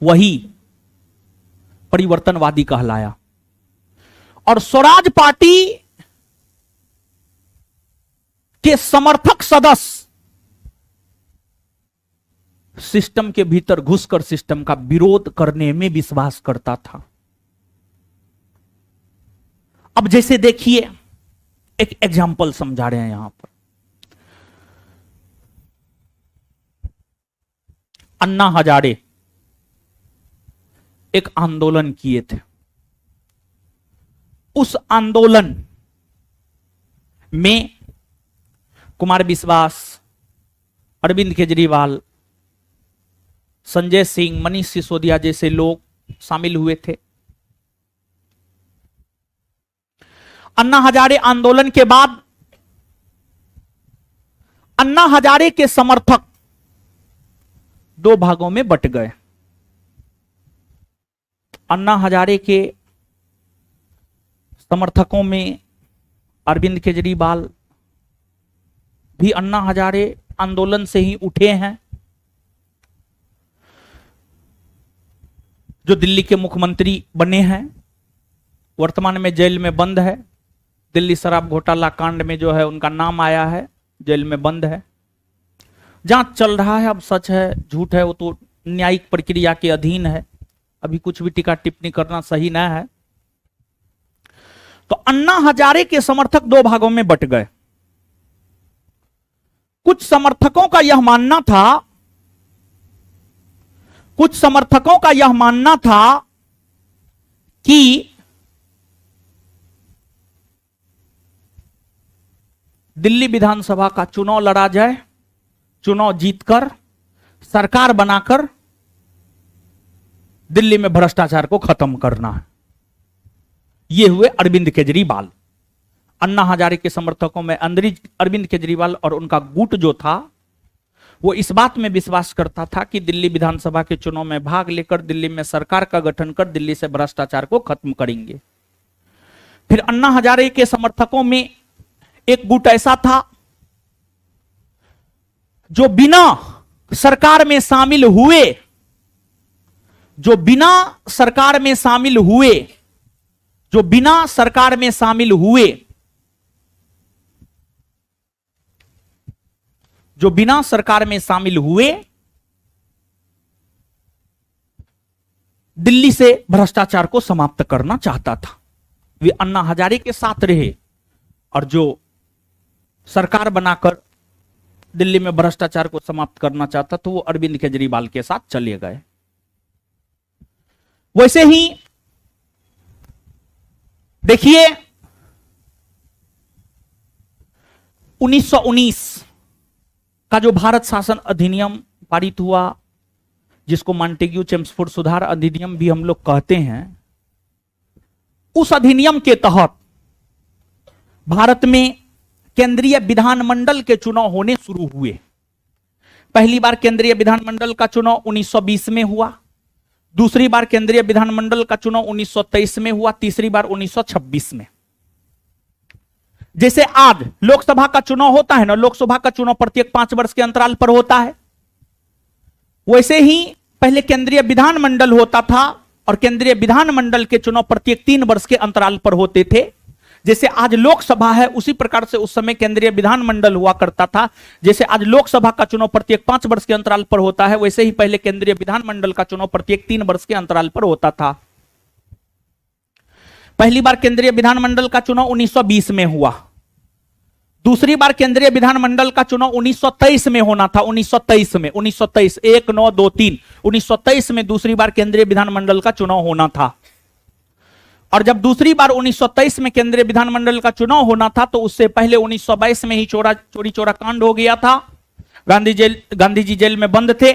वही परिवर्तनवादी कहलाया। और स्वराज पार्टी के समर्थक सदस्य सिस्टम के भीतर घुसकर सिस्टम का विरोध करने में विश्वास करता था। अब जैसे देखिए, एक एग्जाम्पल समझा रहे हैं यहां पर। अन्ना हजारे एक आंदोलन किए थे। उस आंदोलन में कुमार विश्वास, अरविंद केजरीवाल, संजय सिंह, मनीष सिसोदिया जैसे लोग शामिल हुए थे। अन्ना हजारे आंदोलन के बाद अन्ना हजारे के समर्थक दो भागों में बट गए। अन्ना हजारे के समर्थकों में अरविंद केजरीवाल भी अन्ना हजारे आंदोलन से ही उठे हैं। जो दिल्ली के मुख्यमंत्री बने हैं, वर्तमान में जेल में बंद है। दिल्ली शराब घोटाला कांड में जो है उनका नाम आया है, जेल में बंद है। जांच चल रहा है, अब सच है झूठ है वो तो न्यायिक प्रक्रिया के अधीन है। अभी कुछ भी टीका टिप्पणी करना सही ना है। तो अन्ना हजारे के समर्थक दो भागों में बट गए। कुछ समर्थकों का यह मानना था कि दिल्ली विधानसभा का चुनाव लड़ा जाए, चुनाव जीतकर सरकार बनाकर दिल्ली में भ्रष्टाचार को खत्म करना है। ये हुए अरविंद केजरीवाल। अन्ना हजारे के समर्थकों में अरविंद केजरीवाल और उनका गुट जो था वो इस बात में विश्वास करता था कि दिल्ली विधानसभा के चुनाव में भाग लेकर दिल्ली में सरकार का गठन कर दिल्ली से भ्रष्टाचार को खत्म करेंगे। फिर अन्ना हजारे के समर्थकों में एक गुट ऐसा था जो बिना सरकार में शामिल हुए जो बिना सरकार में शामिल हुए दिल्ली से भ्रष्टाचार को समाप्त करना चाहता था। वे अन्ना हजारे के साथ रहे और जो सरकार बनाकर दिल्ली में भ्रष्टाचार को समाप्त करना चाहता तो वो अरविंद केजरीवाल के साथ चले गए। वैसे ही देखिए 1919 का जो भारत शासन अधिनियम पारित हुआ, जिसको मॉन्टेग्यू चेम्सफोर्ड सुधार अधिनियम भी हम लोग कहते हैं, उस अधिनियम के तहत भारत में केंद्रीय विधानमंडल के चुनाव होने शुरू हुए। पहली बार केंद्रीय विधानमंडल का चुनाव 1920 में हुआ, दूसरी बार केंद्रीय विधानमंडल का चुनाव 1923 में हुआ, तीसरी बार 1926 में। जैसे आज लोकसभा का चुनाव होता है ना, लोकसभा का चुनाव प्रत्येक 5 वर्ष के अंतराल पर होता है, वैसे ही पहले केंद्रीय विधानमंडल होता था और केंद्रीय विधानमंडल के चुनाव प्रत्येक 3 वर्ष के अंतराल पर होते थे। जैसे आज लोकसभा है उसी प्रकार से उस समय केंद्रीय विधानमंडल हुआ करता था। जैसे आज लोकसभा का चुनाव प्रत्येक 5 वर्ष के अंतराल पर होता है, वैसे ही पहले केंद्रीय विधानमंडल का चुनाव प्रत्येक 3 वर्ष के अंतराल पर होता था। पहली बार केंद्रीय विधानमंडल का चुनाव 1920 में हुआ, दूसरी बार केंद्रीय विधानमंडल का चुनाव 1923 में होना था। 1923 में 1923 में दूसरी बार केंद्रीय विधानमंडल का चुनाव होना था। और जब दूसरी बार 1923 में केंद्रीय विधानमंडल का चुनाव होना था तो उससे पहले 1922 में ही चोरी चोरा कांड हो गया था। गांधी जी जेल में बंद थे।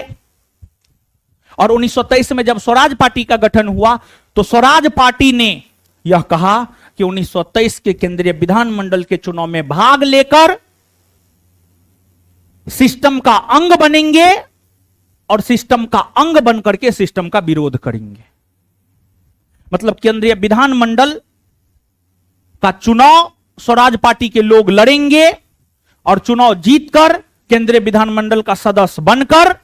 और 1923 में जब स्वराज पार्टी का गठन हुआ तो स्वराज पार्टी ने यह कहा कि 1923 के केंद्रीय विधानमंडल के चुनाव में भाग लेकर सिस्टम का अंग बनेंगे और सिस्टम का अंग बनकर के सिस्टम का विरोध करेंगे। मतलब केंद्रीय विधानमंडल का चुनाव स्वराज पार्टी के लोग लड़ेंगे और चुनाव जीतकर केंद्रीय विधानमंडल का सदस्य बनकर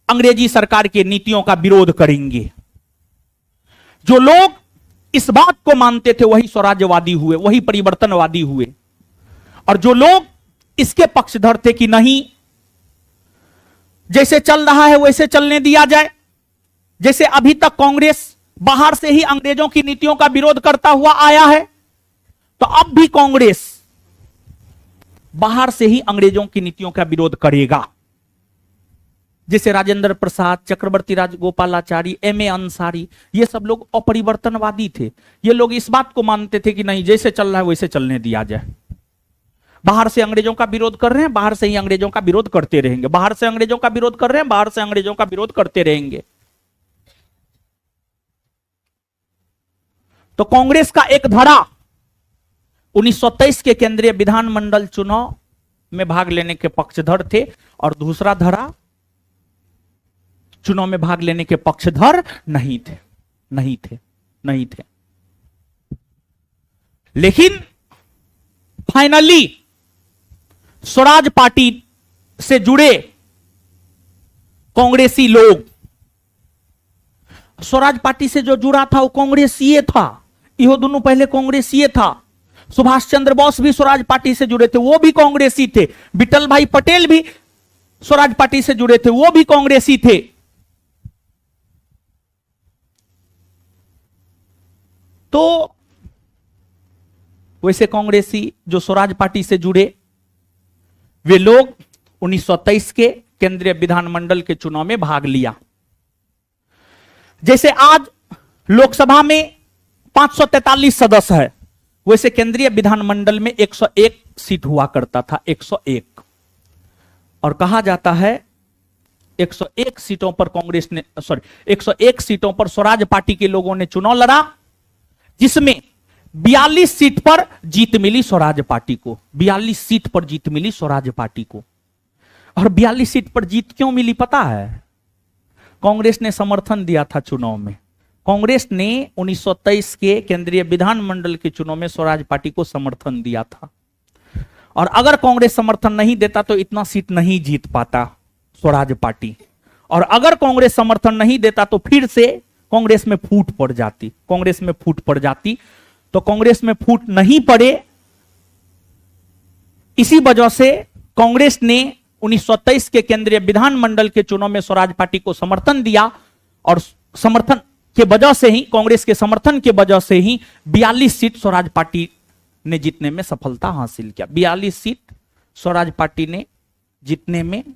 अंग्रेजी सरकार की नीतियों का विरोध करेंगे। जो लोग इस बात को मानते थे वही स्वराज्यवादी हुए, वही परिवर्तनवादी हुए। और जो लोग इसके पक्षधर थे कि नहीं, जैसे चल रहा है वैसे चलने दिया जाए, जैसे अभी तक कांग्रेस बाहर से ही अंग्रेजों की नीतियों का विरोध करता हुआ आया है, तो अब भी कांग्रेस बाहर से ही अंग्रेजों की नीतियों का विरोध करेगा। जैसे राजेंद्र प्रसाद, चक्रवर्ती राजगोपालाचारी, एम ए अंसारी, ये सब लोग अपरिवर्तनवादी थे। ये लोग इस बात को मानते थे कि नहीं, जैसे चल रहा है वैसे चलने दिया जाए। बाहर से अंग्रेजों का विरोध कर रहे हैं, बाहर से ही अंग्रेजों का विरोध करते रहेंगे, बाहर से अंग्रेजों का विरोध कर रहे हैं, बाहर से अंग्रेजों का विरोध करते रहेंगे। तो कांग्रेस का एक धड़ा 1923 के केंद्रीय विधानमंडल चुनाव में भाग लेने के पक्षधर थे, और दूसरा धड़ा चुनाव में भाग लेने के पक्षधर नहीं थे। लेकिन फाइनली स्वराज पार्टी से जुड़े कांग्रेसी लोग, स्वराज पार्टी से जो जुड़ा था वो कांग्रेसीय था, यो दोनों पहले कांग्रेसीय था। सुभाष चंद्र बोस भी स्वराज पार्टी से जुड़े थे, वो भी कांग्रेसी थे। विठल भाई पटेल भी स्वराज पार्टी से जुड़े थे, वो भी कांग्रेसी थे। तो वैसे कांग्रेसी जो स्वराज पार्टी से जुड़े, वे लोग 1923 के केंद्रीय विधानमंडल के चुनाव में भाग लिया। जैसे आज लोकसभा में 543 सदस्य है, वैसे केंद्रीय विधानमंडल में 101 सीट हुआ करता था, 101। और कहा जाता है 101 सीटों पर कांग्रेस ने 101 सीटों पर स्वराज पार्टी के लोगों ने चुनाव लड़ा, जिसमें 42 सीट पर जीत मिली स्वराज पार्टी को। 42 सीट पर जीत मिली स्वराज पार्टी को। और 42 सीट पर जीत क्यों मिली पता है? कांग्रेस ने समर्थन दिया था चुनाव में। कांग्रेस ने 1923 के केंद्रीय विधानमंडल के चुनाव में स्वराज पार्टी को समर्थन दिया था, और अगर कांग्रेस समर्थन नहीं देता तो इतना सीट नहीं जीत पाता स्वराज पार्टी। और अगर कांग्रेस समर्थन नहीं देता तो फिर से कांग्रेस में फूट पड़ जाती, तो कांग्रेस में फूट नहीं पड़े, इसी वजह से कांग्रेस ने 1923 के केंद्रीय विधानमंडल के चुनाव में स्वराज पार्टी को समर्थन दिया, और समर्थन के वजह से ही, कांग्रेस के समर्थन के वजह से ही 42 सीट स्वराज पार्टी ने जीतने में सफलता हासिल किया। 42 सीट स्वराज पार्टी ने जीतने में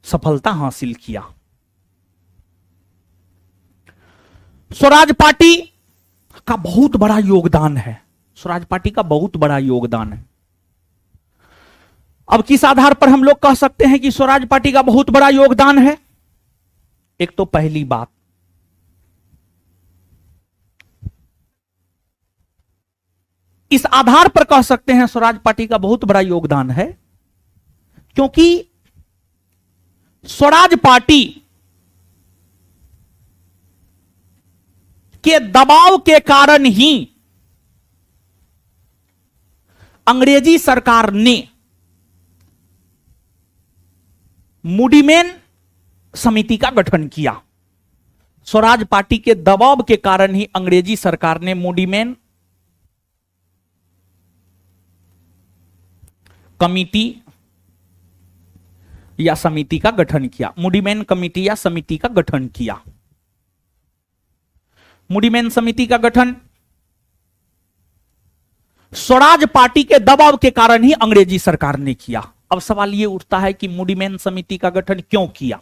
सफलता हासिल किया। स्वराज पार्टी का बहुत बड़ा योगदान है, स्वराज पार्टी का बहुत बड़ा योगदान है। अब किस आधार पर हम लोग कह सकते हैं कि स्वराज पार्टी का बहुत बड़ा योगदान है? एक तो पहली बात, इस आधार पर कह सकते हैं स्वराज पार्टी का बहुत बड़ा योगदान है क्योंकि स्वराज पार्टी के दबाव के कारण ही अंग्रेजी सरकार ने मूडीमैन समिति का गठन किया। स्वराज पार्टी के दबाव के कारण ही अंग्रेजी सरकार ने मूडीमैन कमिटी या समिति का गठन किया। मूडीमैन कमिटी या समिति का गठन किया। मूडीमैन समिति का गठन स्वराज पार्टी के दबाव के कारण ही अंग्रेजी सरकार ने किया। अब सवाल यह उठता है कि मूडीमैन समिति का गठन क्यों किया?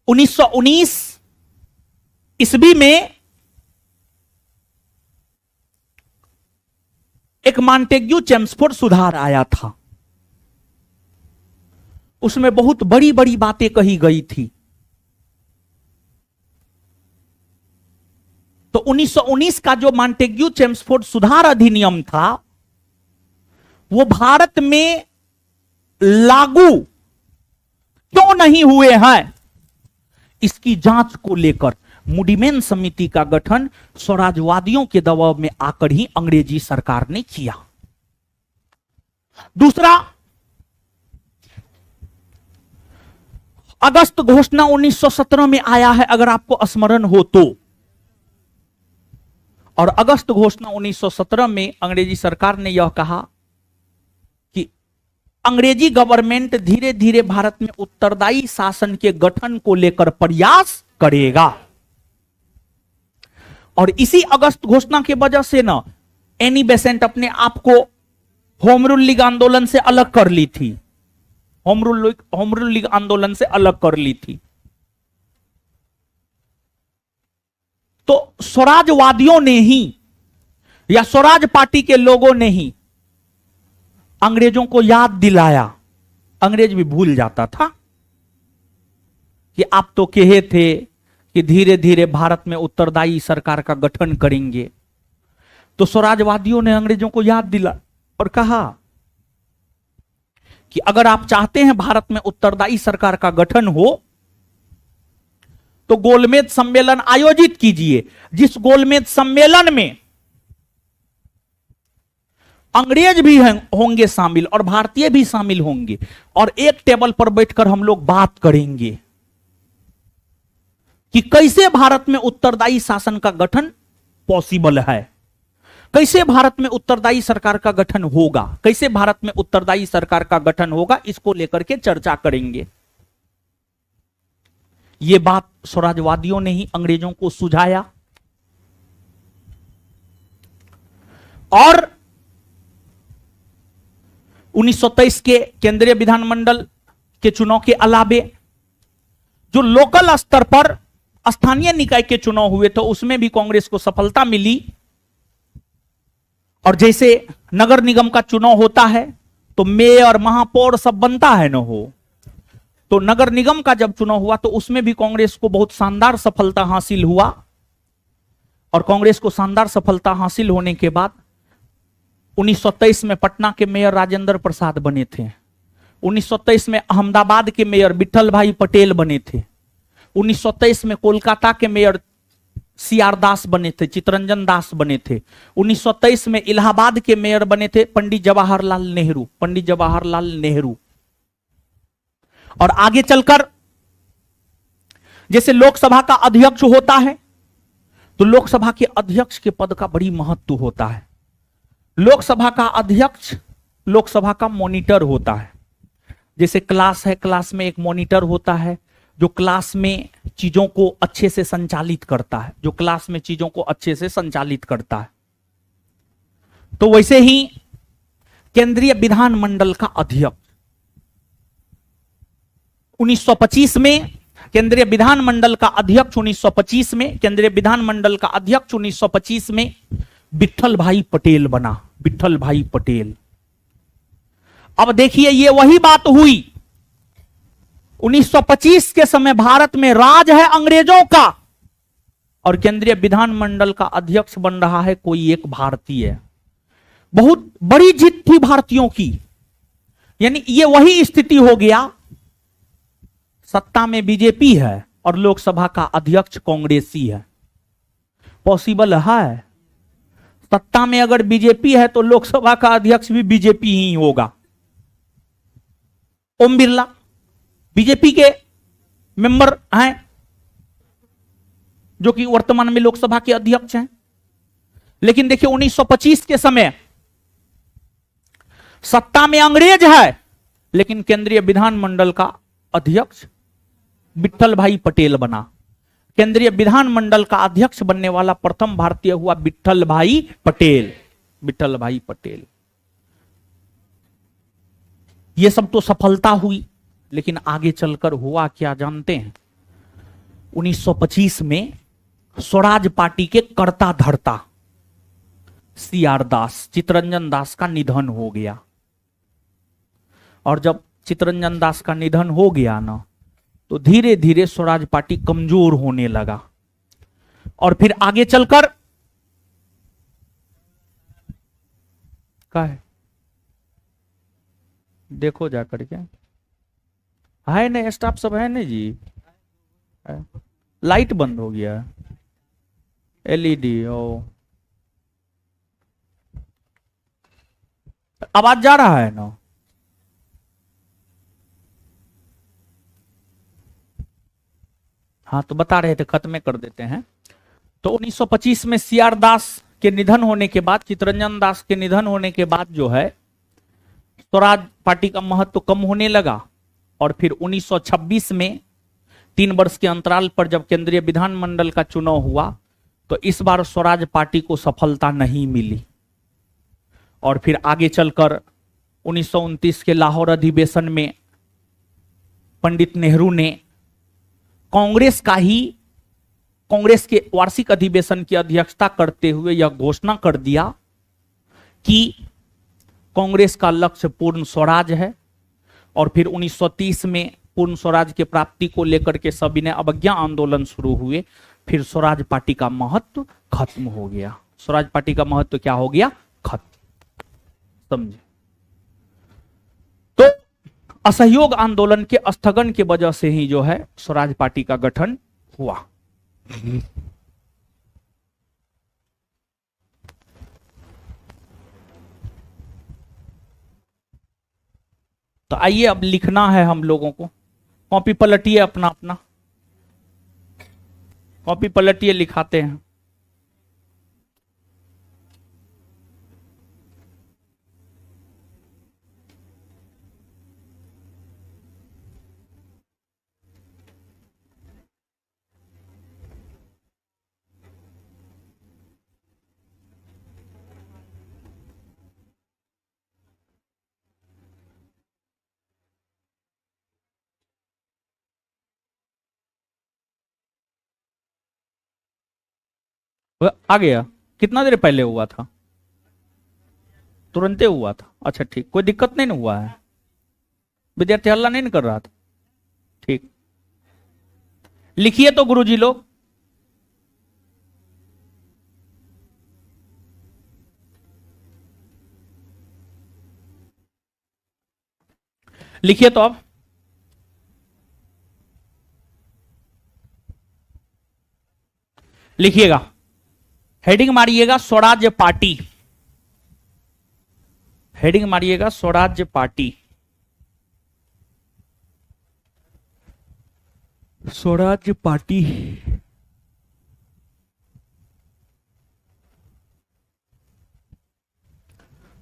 1919 ईस्वी में एक मॉन्टेग्यू चेम्सफोर्ड सुधार आया था, उसमें बहुत बड़ी बड़ी बातें कही गई थी। तो 1919 का जो मॉन्टेग्यू चेम्सफोर्ड सुधार अधिनियम था वो भारत में लागू क्यों नहीं हुए हैं, इसकी जांच को लेकर मूडीमैन समिति का गठन स्वराजवादियों के दबाव में आकर ही अंग्रेजी सरकार ने किया। दूसरा, अगस्त घोषणा 1917 में आया है, अगर आपको स्मरण हो तो। और अगस्त घोषणा 1917 में अंग्रेजी सरकार ने यह कहा कि अंग्रेजी गवर्नमेंट धीरे धीरे भारत में उत्तरदायी शासन के गठन को लेकर प्रयास करेगा। और इसी अगस्त घोषणा की वजह से ना एनी बेसेंट अपने आप को होम रूल लीग आंदोलन से अलग कर ली थी। होम रूल लीग आंदोलन से अलग कर ली थी। तो स्वराजवादियों ने ही या स्वराज पार्टी के लोगों ने ही अंग्रेजों को याद दिलाया, अंग्रेज भी भूल जाता था कि आप तो कहे थे कि धीरे धीरे भारत में उत्तरदायी सरकार का गठन करेंगे। तो स्वराजवादियों ने अंग्रेजों को याद दिला और कहा कि अगर आप चाहते हैं भारत में उत्तरदायी सरकार का गठन हो तो गोलमेज सम्मेलन आयोजित कीजिए, जिस गोलमेज सम्मेलन में अंग्रेज भी होंगे शामिल और भारतीय भी शामिल होंगे, और एक टेबल पर बैठकर हम लोग बात करेंगे कि कैसे भारत में उत्तरदायी शासन का गठन पॉसिबल है, कैसे भारत में उत्तरदायी सरकार का गठन होगा, कैसे भारत में उत्तरदायी सरकार का गठन होगा, इसको लेकर के चर्चा करेंगे। यह बात स्वराजवादियों ने ही अंग्रेजों को सुझाया। और 1923 के केंद्रीय विधानमंडल के चुनाव के अलावे जो लोकल स्तर पर स्थानीय निकाय के चुनाव हुए तो उसमें भी कांग्रेस को सफलता मिली। और जैसे नगर निगम का चुनाव होता है तो मेयर महापौर सब बनता है न हो, तो नगर निगम का जब चुनाव हुआ तो उसमें भी कांग्रेस को बहुत शानदार सफलता हासिल हुआ। और कांग्रेस को शानदार सफलता हासिल होने के बाद 1923 में पटना के मेयर राजेंद्र प्रसाद बने थे, 1923 में अहमदाबाद के मेयर विठल भाई पटेल बने थे, 1923 में कोलकाता के मेयर सीआर दास बने थे, चितरंजन दास बने थे, 1923 में इलाहाबाद के मेयर बने थे पंडित जवाहरलाल नेहरू, पंडित जवाहरलाल नेहरू। और आगे चलकर जैसे लोकसभा का अध्यक्ष होता है तो लोकसभा के अध्यक्ष के पद का बड़ी महत्व होता है। लोकसभा का अध्यक्ष लोकसभा का मॉनिटर होता है। जैसे क्लास है, क्लास में एक मॉनिटर होता है जो क्लास में चीजों को अच्छे से संचालित करता है, जो क्लास में चीजों को अच्छे से संचालित करता है। तो वैसे ही केंद्रीय विधानमंडल का अध्यक्ष 1925 में केंद्रीय विधानमंडल का अध्यक्ष 1925 में केंद्रीय विधानमंडल का अध्यक्ष 1925 में विठल भाई पटेल बना, विठल भाई पटेल। अब देखिए ये वही बात हुई, 1925 के समय भारत में राज है अंग्रेजों का और केंद्रीय विधानमंडल का अध्यक्ष बन रहा है कोई एक भारतीय। बहुत बड़ी जीत थी भारतीयों की। यानी ये वही स्थिति हो गया, सत्ता में बीजेपी है और लोकसभा का अध्यक्ष कांग्रेसी है। पॉसिबल है? सत्ता में अगर बीजेपी है तो लोकसभा का अध्यक्ष भी बीजेपी ही होगा। ओम बिरला बीजेपी के मेंबर हैं जो कि वर्तमान में लोकसभा के अध्यक्ष हैं। लेकिन देखिए 1925 के समय सत्ता में अंग्रेज है लेकिन केंद्रीय विधानमंडल का अध्यक्ष विठल भाई पटेल बना। केंद्रीय विधानमंडल का अध्यक्ष बनने वाला प्रथम भारतीय हुआ विठल भाई पटेल, विठल भाई पटेल। यह सब तो सफलता हुई, लेकिन आगे चलकर हुआ क्या जानते हैं? 1925 में स्वराज पार्टी के कर्ता धर्ता सीआर दास, चितरंजन दास का निधन हो गया। और जब चितरंजन दास का निधन हो गया ना, तो धीरे धीरे स्वराज पार्टी कमजोर होने लगा। और फिर आगे चलकर क्या है देखो जाकर के है ना, स्टाफ सब है ना जी, लाइट बंद हो गया, एलईडी। ओ आवाज जा रहा है ना? हाँ तो बता रहे थे, खत्म कर देते हैं। तो 1925 में सीआर दास के निधन होने के बाद, चितरंजन दास के निधन होने के बाद जो है स्वराज पार्टी का महत्व कम होने लगा। और फिर 1926 में 3 वर्ष के अंतराल पर जब केंद्रीय विधानमंडल का चुनाव हुआ तो इस बार स्वराज पार्टी को सफलता नहीं मिली। और फिर आगे चलकर 1929 के लाहौर अधिवेशन में पंडित नेहरू ने कांग्रेस के वार्षिक अधिवेशन की अध्यक्षता करते हुए यह घोषणा कर दिया कि कांग्रेस का लक्ष्य पूर्ण स्वराज है। और फिर 1930 में पूर्ण स्वराज की प्राप्ति को लेकर के सभी ने अवज्ञा आंदोलन शुरू हुए। फिर स्वराज पार्टी का महत्व खत्म हो गया। स्वराज पार्टी का महत्व क्या हो गया? खत्म। समझे? तो असहयोग आंदोलन के स्थगन की वजह से ही जो है स्वराज पार्टी का गठन हुआ। तो आइए अब लिखना है हम लोगों को। कॉपी पलटिए अपना अपना, कॉपी पलटिए, लिखाते हैं। आ गया? कितना देर पहले हुआ था? तुरंते हुआ था? अच्छा ठीक, कोई दिक्कत नहीं ना हुआ है? विद्यार्थी हल्ला नहीं कर रहा था? ठीक, लिखिए तो गुरुजी लोग। लिखिए तो अब। लिखिएगा, हेडिंग मारिएगा स्वराज्य पार्टी। हेडिंग मारिएगा स्वराज्य पार्टी। स्वराज्य पार्टी।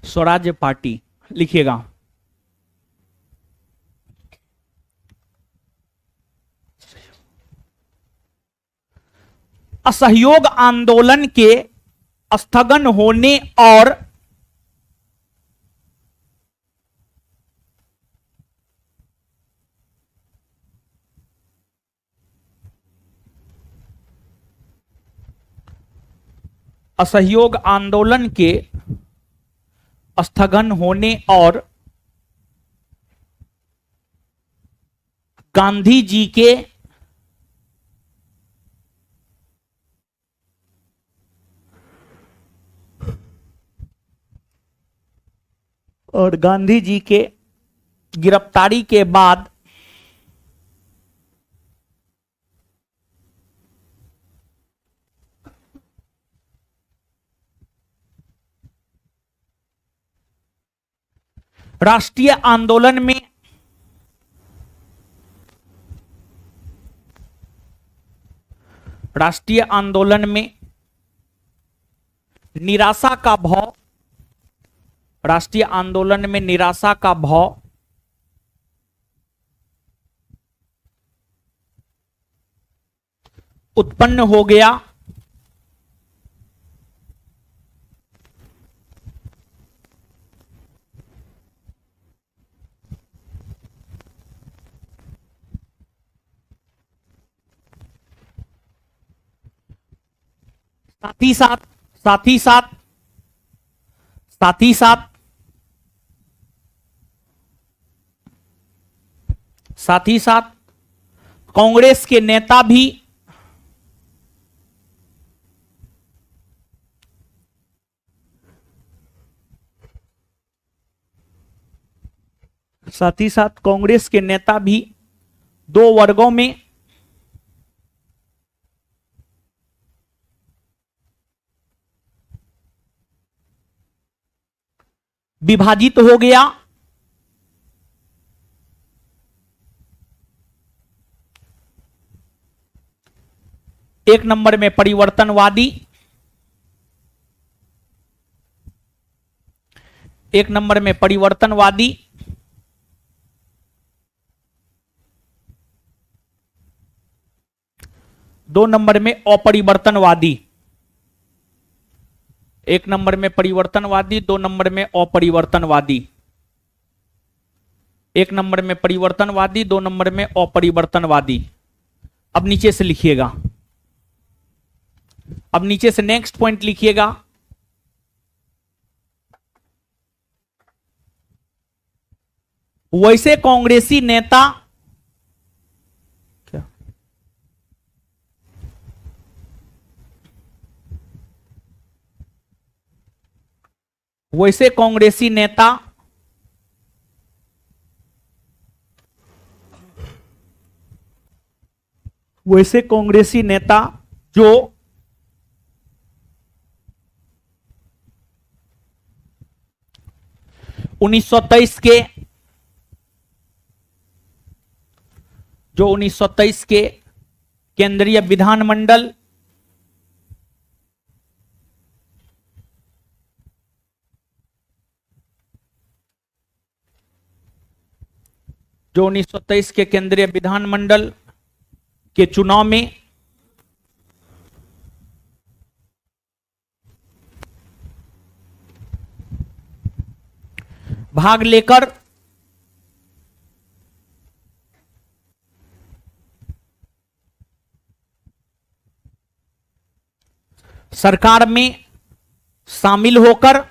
स्वराज्य पार्टी लिखिएगा। असहयोग आंदोलन के स्थगन होने और असहयोग आंदोलन के स्थगन होने और गांधी जी के गिरफ्तारी के बाद राष्ट्रीय आंदोलन में निराशा का भाव, राष्ट्रीय आंदोलन में निराशा का भाव उत्पन्न हो गया। साथ ही साथ साथ ही साथ साथ ही साथ साथ ही साथ कांग्रेस के नेता भी दो वर्गों में विभाजित हो गया। एक नंबर में परिवर्तनवादी, एक नंबर में परिवर्तनवादी, दो नंबर में अपरिवर्तनवादी। एक नंबर में परिवर्तनवादी, दो नंबर में अपरिवर्तनवादी। एक नंबर में परिवर्तनवादी, 2 नंबर में अपरिवर्तनवादी। अब नीचे से लिखिएगा, अब नीचे से नेक्स्ट पॉइंट लिखिएगा। वैसे कांग्रेसी नेता क्या, वैसे कांग्रेसी नेता वैसे कांग्रेसी नेता जो 1923 के जो 1923 के केंद्रीय विधानमंडल जो 1923 के केंद्रीय विधानमंडल के चुनाव में भाग लेकर सरकार में शामिल होकर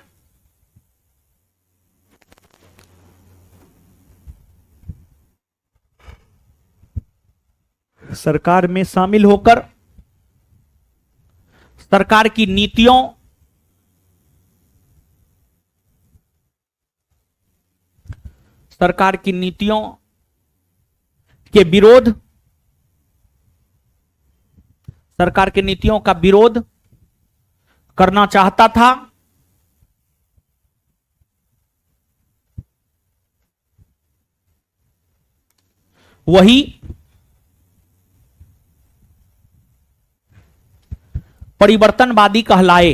सरकार में शामिल होकर सरकार की नीतियों सरकार की नीतियों के विरोध सरकार की नीतियों का विरोध करना चाहता था। वही परिवर्तनवादी कहलाए,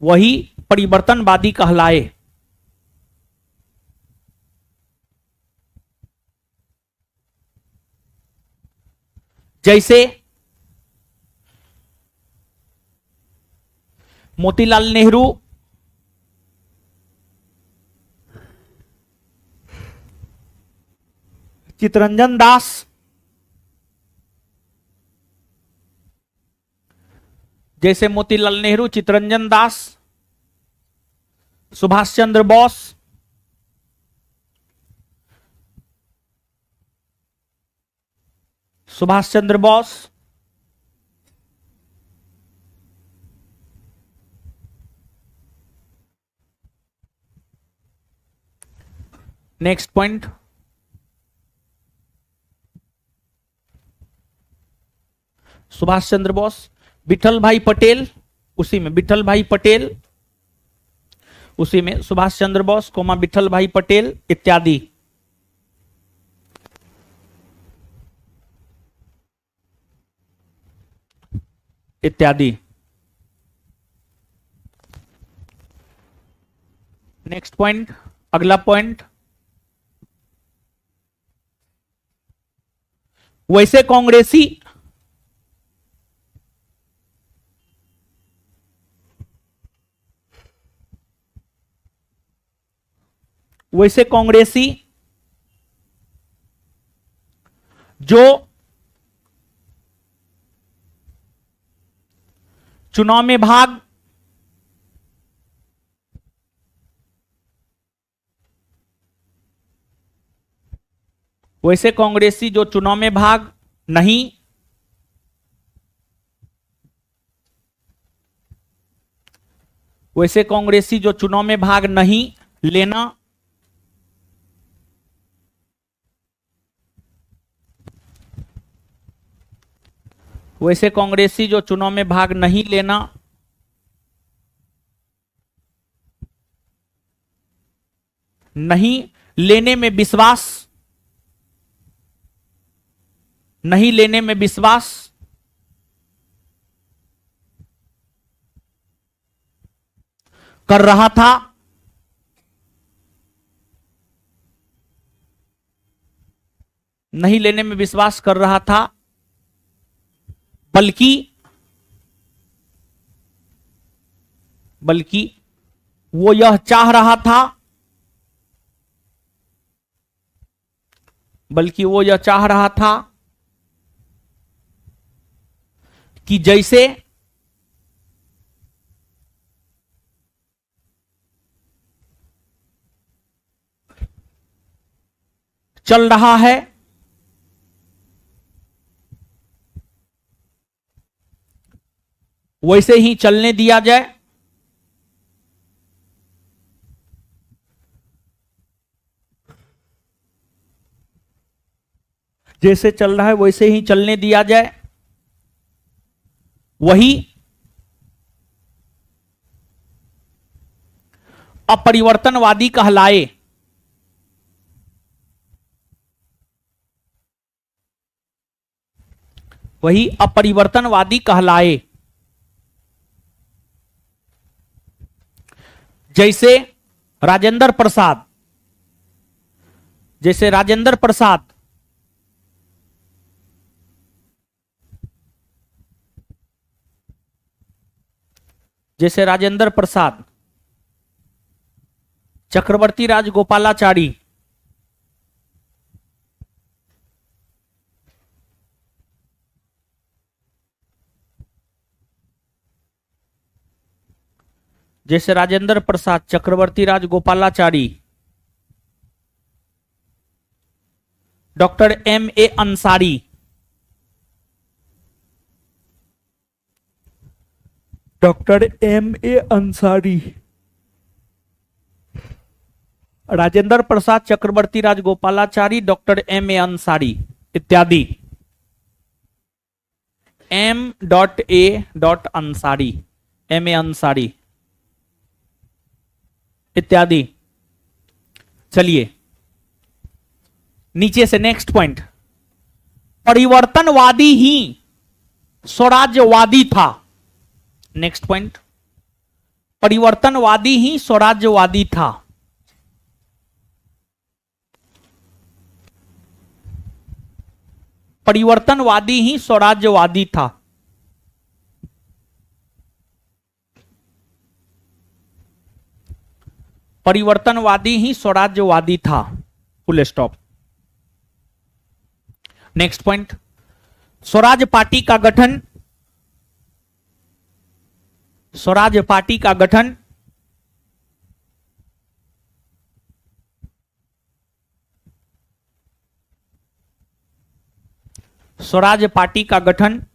वही परिवर्तनवादी कहलाए। जैसे मोतीलाल नेहरू चित्तरंजन दास जैसे मोतीलाल नेहरू, चित्तरंजन दास, सुभाष चंद्र बोस, सुभाष चंद्र बोस, नेक्स्ट पॉइंट, सुभाष चंद्र बोस, विठल भाई पटेल, उसी में विठल भाई पटेल, उसी में सुभाष चंद्र बोस कोमा विठल भाई पटेल इत्यादि। इत्यादि। नेक्स्ट पॉइंट, अगला पॉइंट, वैसे कांग्रेसी वैसे कांग्रेसी जो चुनाव में भाग वैसे कांग्रेसी जो चुनाव में भाग नहीं वैसे कांग्रेसी जो चुनाव में भाग नहीं लेना वैसे कांग्रेसी जो चुनाव में भाग नहीं लेना नहीं लेने में विश्वास नहीं लेने में विश्वास कर रहा था नहीं लेने में विश्वास कर रहा था बल्कि वो यह चाह रहा था बल्कि वो यह चाह रहा था कि जैसे चल रहा है वैसे ही चलने दिया जाए, जैसे चल रहा है वैसे ही चलने दिया जाए, वही अपरिवर्तनवादी कहलाए। वही अपरिवर्तनवादी कहलाए। जैसे राजेंद्र प्रसाद, जैसे राजेंद्र प्रसाद जैसे राजेंद्र प्रसाद, चक्रवर्ती राजगोपालाचारी, जैसे Rajendra Prasad, Chakravarti Rajagopalachari, doctor M A Ansari, doctor M A Ansari, Rajendra Prasad, Chakravarti Rajagopalachari, doctor M A Ansari इत्यादि। M dot A dot Ansari, M A Ansari इत्यादि। चलिए नीचे से नेक्स्ट पॉइंट, परिवर्तनवादी ही स्वराज्यवादी था। नेक्स्ट पॉइंट, परिवर्तनवादी ही स्वराज्यवादी था। परिवर्तनवादी ही स्वराज्यवादी था। परिवर्तनवादी ही स्वराज्यवादी था, full stop. Next point, Swaraj party का गठन, स्वराज पार्टी का गठन स्वराज पार्टी का गठन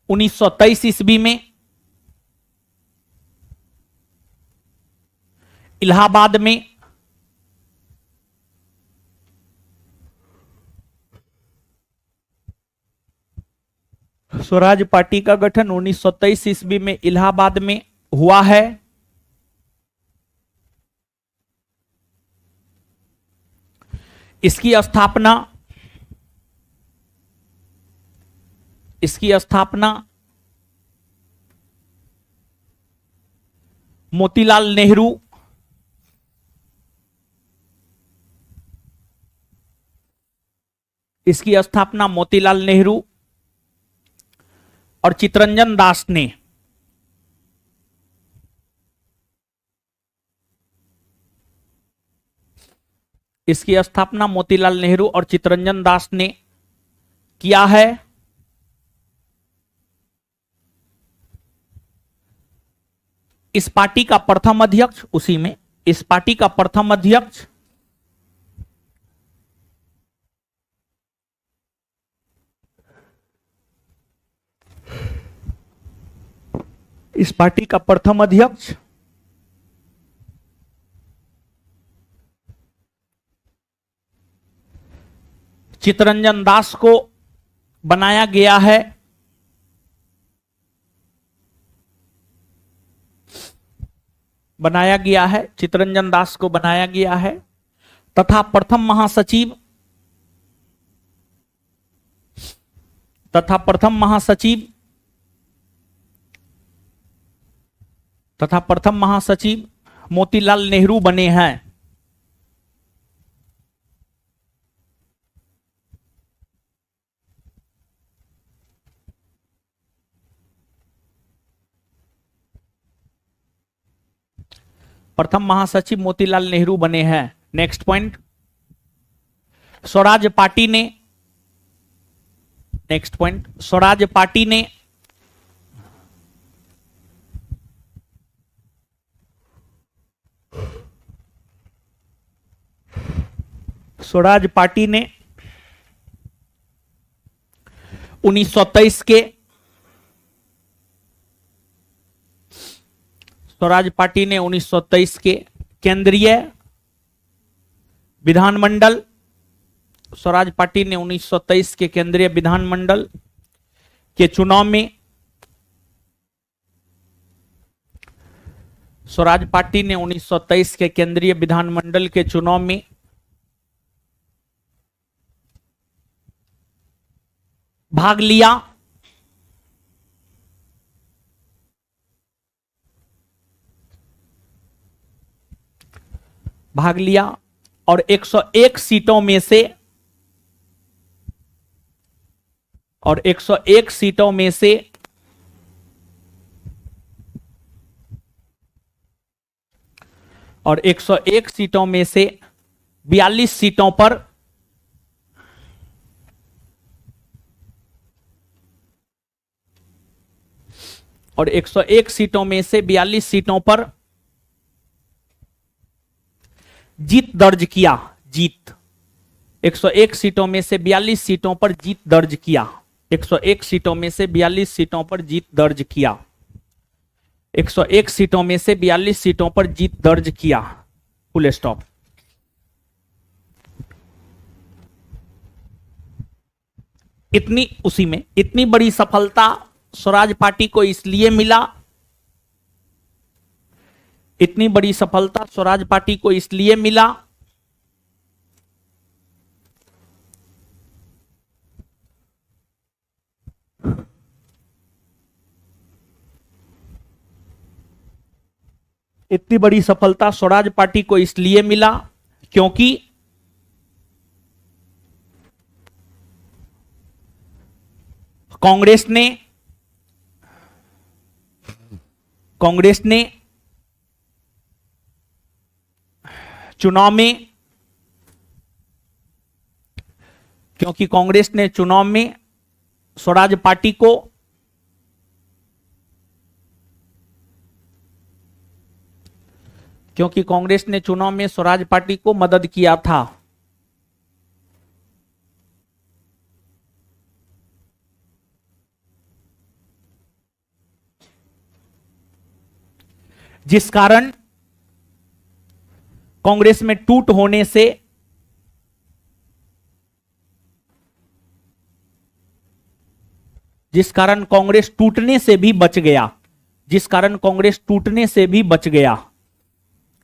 1923 ईस्वी में इलाहाबाद में स्वराज पार्टी का गठन 1923 ईस्वी में इलाहाबाद में हुआ है। इसकी स्थापना मोतीलाल नेहरू और चितरंजन दास ने मोतीलाल नेहरू और चितरंजन दास ने किया है। इस पार्टी का प्रथम अध्यक्ष इस पार्टी का प्रथम अध्यक्ष चितरंजन दास को बनाया गया है। चितरंजन दास को बनाया गया है तथा प्रथम महासचिव मोतीलाल नेहरू बने हैं। प्रथम महासचिव मोतीलाल नेहरू बने हैं। नेक्स्ट पॉइंट, स्वराज पार्टी ने, नेक्स्ट पॉइंट, स्वराज पार्टी ने स्वराज पार्टी ने 1923 के स्वराज पार्टी ने 1923 के केंद्रीय विधानमंडल, स्वराज पार्टी ने 1923 के केंद्रीय विधानमंडल के चुनाव में, स्वराज पार्टी ने 1923 के केंद्रीय विधानमंडल के चुनाव में भाग लिया। भाग लिया और 101 सीटों में से, और 101 सीटों में से और 101 सीटों में से 42 सीटों पर और 101 सीटों में से 42 सीटों पर जीत दर्ज किया। जीत 101 सीटों में से 42 सीटों पर जीत दर्ज किया। 101 सीटों में से 42 सीटों पर जीत दर्ज किया। 101 सीटों में से 42 सीटों पर जीत दर्ज किया। Full stop. इतनी उसी में इतनी बड़ी सफलता स्वराज पार्टी को इसलिए मिला, इतनी बड़ी सफलता स्वराज पार्टी को इसलिए मिला इतनी बड़ी सफलता स्वराज पार्टी को इसलिए मिला क्योंकि कांग्रेस ने चुनाव में, क्योंकि कांग्रेस ने चुनाव में स्वराज पार्टी को क्योंकि कांग्रेस ने चुनाव में स्वराज पार्टी को मदद किया था। जिस कारण कांग्रेस में टूट होने से जिस कारण कांग्रेस टूटने से भी बच गया, जिस कारण कांग्रेस टूटने से भी बच गया,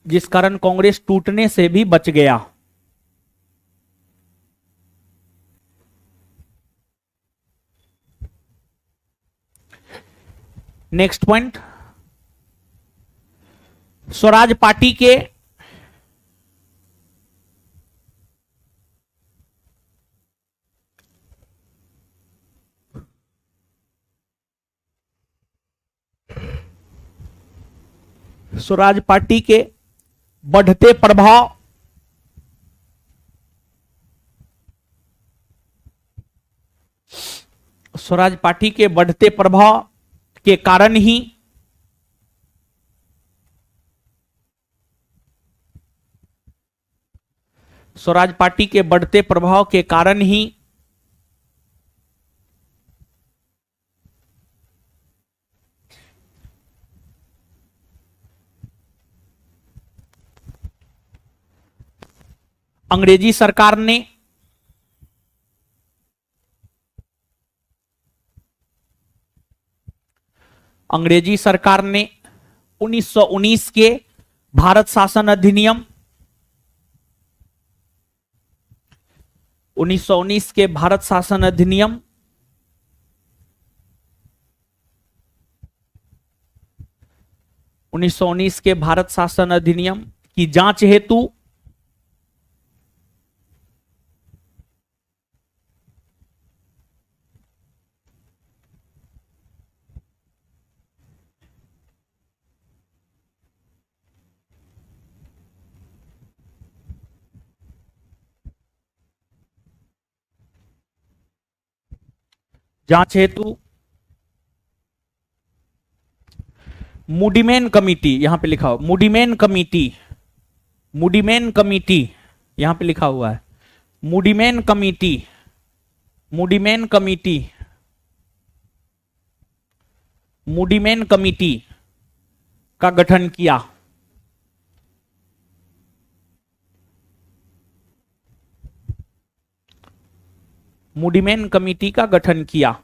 जिस कारण कांग्रेस टूटने से भी बच गया। नेक्स्ट पॉइंट, स्वराज पार्टी के स्वराज पार्टी के बढ़ते प्रभाव स्वराज पार्टी के बढ़ते प्रभाव के कारण ही स्वराज पार्टी के बढ़ते प्रभाव के कारण ही अंग्रेजी सरकार ने अंग्रेजी सरकार ने 1919 के भारत शासन अधिनियम 1919 के भारत शासन अधिनियम 1919 के भारत शासन अधिनियम की जांच हेतु जांच हेतु मूडीमैन कमिटी, यहां पे लिखा हो मूडीमैन कमिटी, मूडीमैन कमिटी यहां पे लिखा हुआ है, मूडीमैन कमिटी, मूडीमैन कमिटी, मूडीमैन कमिटी का गठन किया। मूडीमैन कमिटी का गठन किया।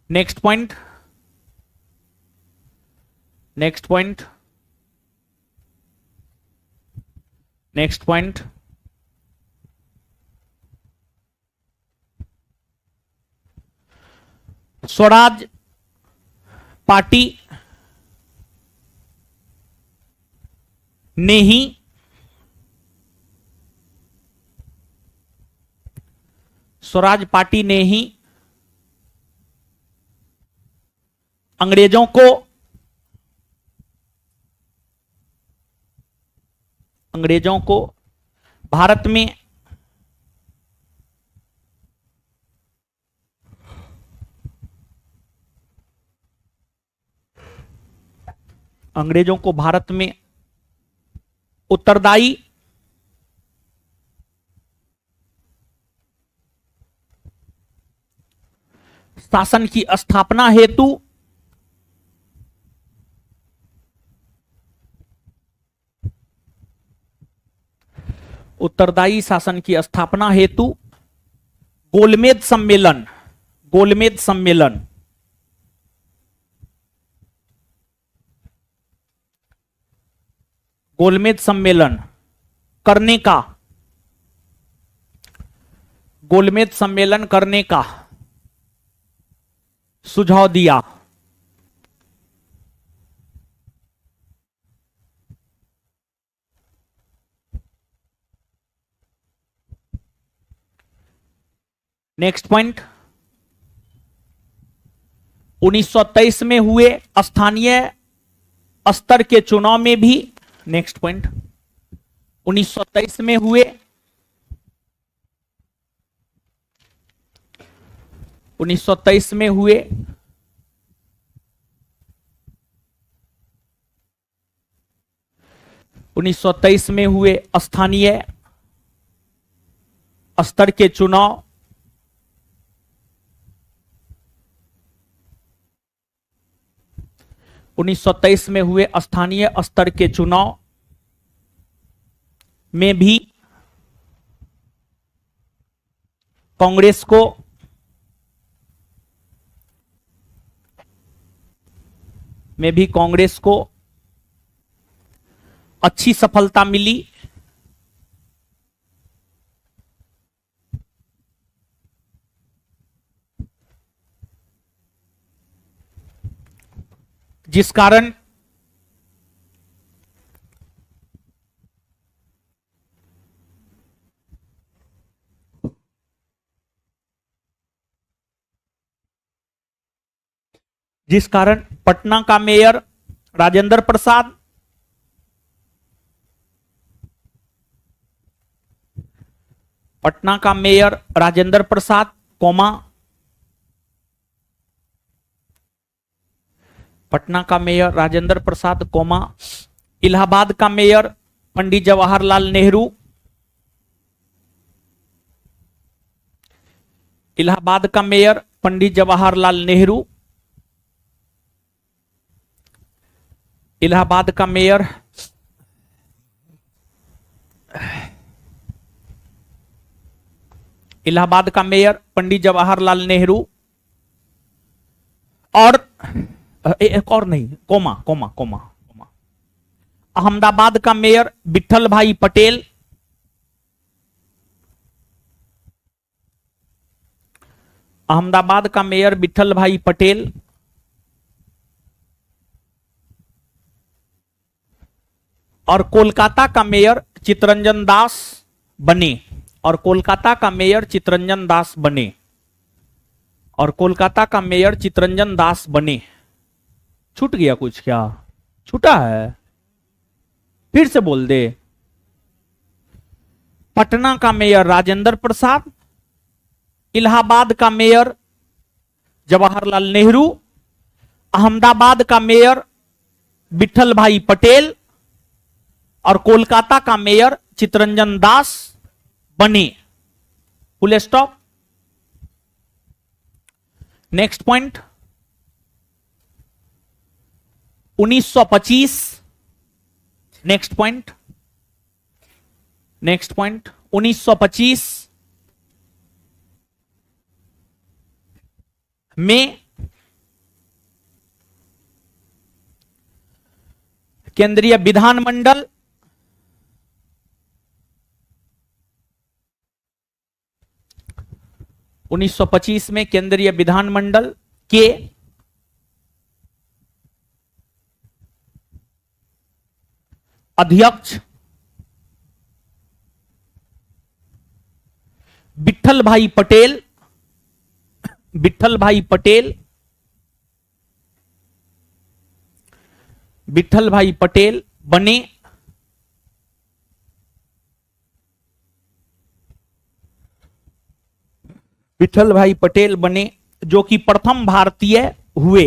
Next point, next point, next point, Swaraj party ने ही स्वराज पार्टी ने ही अंग्रेजों को, अंग्रेजों को भारत में अंग्रेजों को भारत में उत्तरदायी शासन की स्थापना हेतु उत्तरदायी शासन की स्थापना हेतु गोलमेज सम्मेलन, गोलमेज सम्मेलन, गोलमेज सम्मेलन करने का, गोलमेज सम्मेलन करने का सुझाव दिया। नेक्स्ट पॉइंट, 1923 में हुए स्थानीय स्तर के चुनाव में भी, नेक्स्ट पॉइंट, 1923 में हुए 1923 में हुए स्थानीय स्तर के चुनाव में हुए स्थानीय स्तर के चुनाव में भी कांग्रेस को अच्छी सफलता मिली। जिस कारण पटना का मेयर राजेंद्र प्रसाद, पटना का मेयर राजेंद्र प्रसाद कोमा, पटना का मेयर राजेंद्र प्रसाद कोमा, इलाहाबाद का मेयर पंडित जवाहरलाल नेहरू, इलाहाबाद का मेयर पंडित जवाहरलाल नेहरू, इलाहाबाद का मेयर पंडित जवाहरलाल नेहरू, और एक और नहीं, comma comma comma comma, Ahmedabad का मेयर विठल भाई पटेल, अहमदाबाद का मेयर विठल भाई पटेल, और कोलकाता का मेयर चितरंजन दास बने, और कोलकाता का मेयर चितरंजन दास बने, और कोलकाता का मेयर चितरंजन दास बने। छूट गया कुछ? क्या छूटा है? फिर से बोल दे। पटना का मेयर राजेंद्र प्रसाद, इलाहाबाद का मेयर जवाहरलाल नेहरू, अहमदाबाद का मेयर विठल भाई पटेल और कोलकाता का मेयर चितरंजन दास बने। Full stop. Next point 1925। Next point 1925 में केंद्रीय विधानमंडल में केंद्रीय विधानमंडल के अध्यक्ष विठल भाई पटेल बने। विठल भाई पटेल बने जो कि प्रथम भारतीय हुए।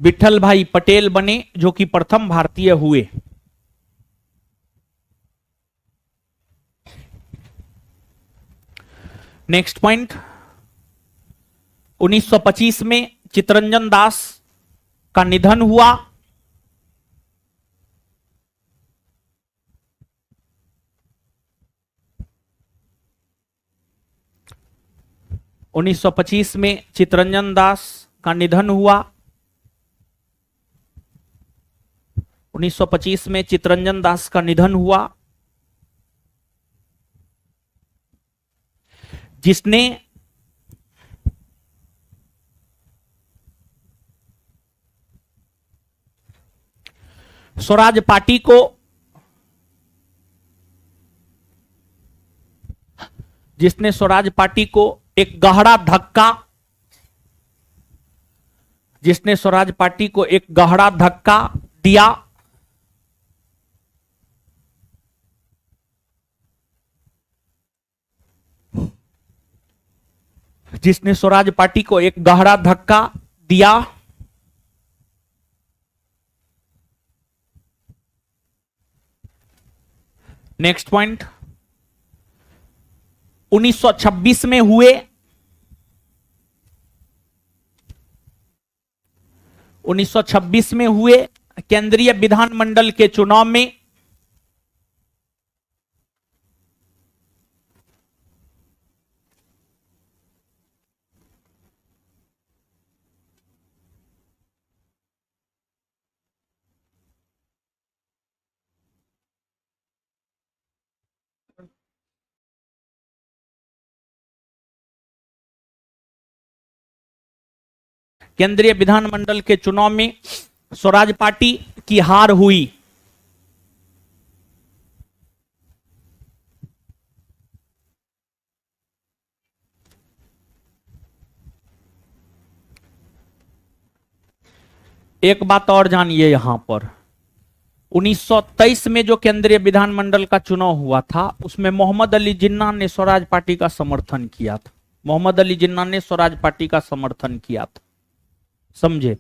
विठल भाई पटेल बने जो कि प्रथम भारतीय हुए। नेक्स्ट पॉइंट 1925 में चितरंजन दास का निधन हुआ। में चितरंजन दास का निधन हुआ। 1925 में चितरंजन दास का निधन हुआ, जिसने स्वराज पार्टी को एक गहरा धक्का दिया। जिसने स्वराज पार्टी को एक गहरा धक्का दिया। नेक्स्ट पॉइंट 1926 में हुए 1926 में हुए केंद्रीय विधानमंडल के चुनाव में केंद्रीय विधानमंडल के चुनाव में स्वराज पार्टी की हार हुई। एक बात और जानिए, यहां पर 1923 में जो केंद्रीय विधानमंडल का चुनाव हुआ था उसमें मोहम्मद अली जिन्ना ने स्वराज पार्टी का समर्थन किया था। मोहम्मद अली जिन्ना ने स्वराज पार्टी का समर्थन किया था, समझे।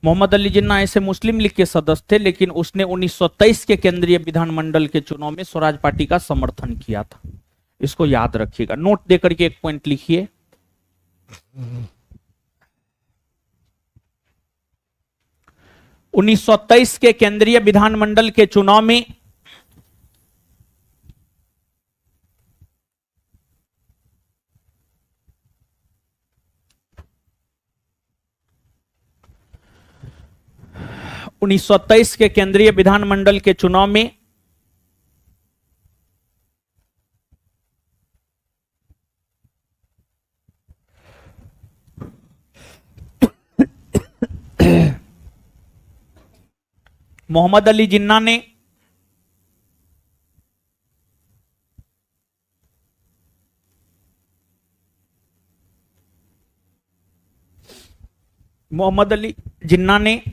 मोहम्मद अली जिन्ना ऐसे मुस्लिम लीग के सदस्य थे, लेकिन उसने 1923 के केंद्रीय विधानमंडल के चुनाव में स्वराज पार्टी का समर्थन किया था। इसको याद रखिएगा, नोट देकर के एक पॉइंट लिखिए। उन्नीस सौ तेईस के केंद्रीय विधानमंडल के चुनाव में के केंद्रीय विधानमंडल के चुनाव में मोहम्मद अली जिन्ना ने मोहम्मद अली जिन्ना ने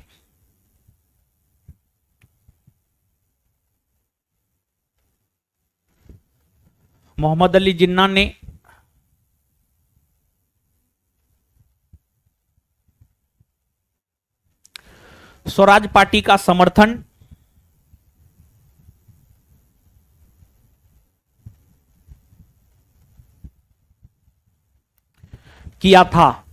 मोहम्मद अली जिन्ना ने स्वराज पार्टी का समर्थन किया था।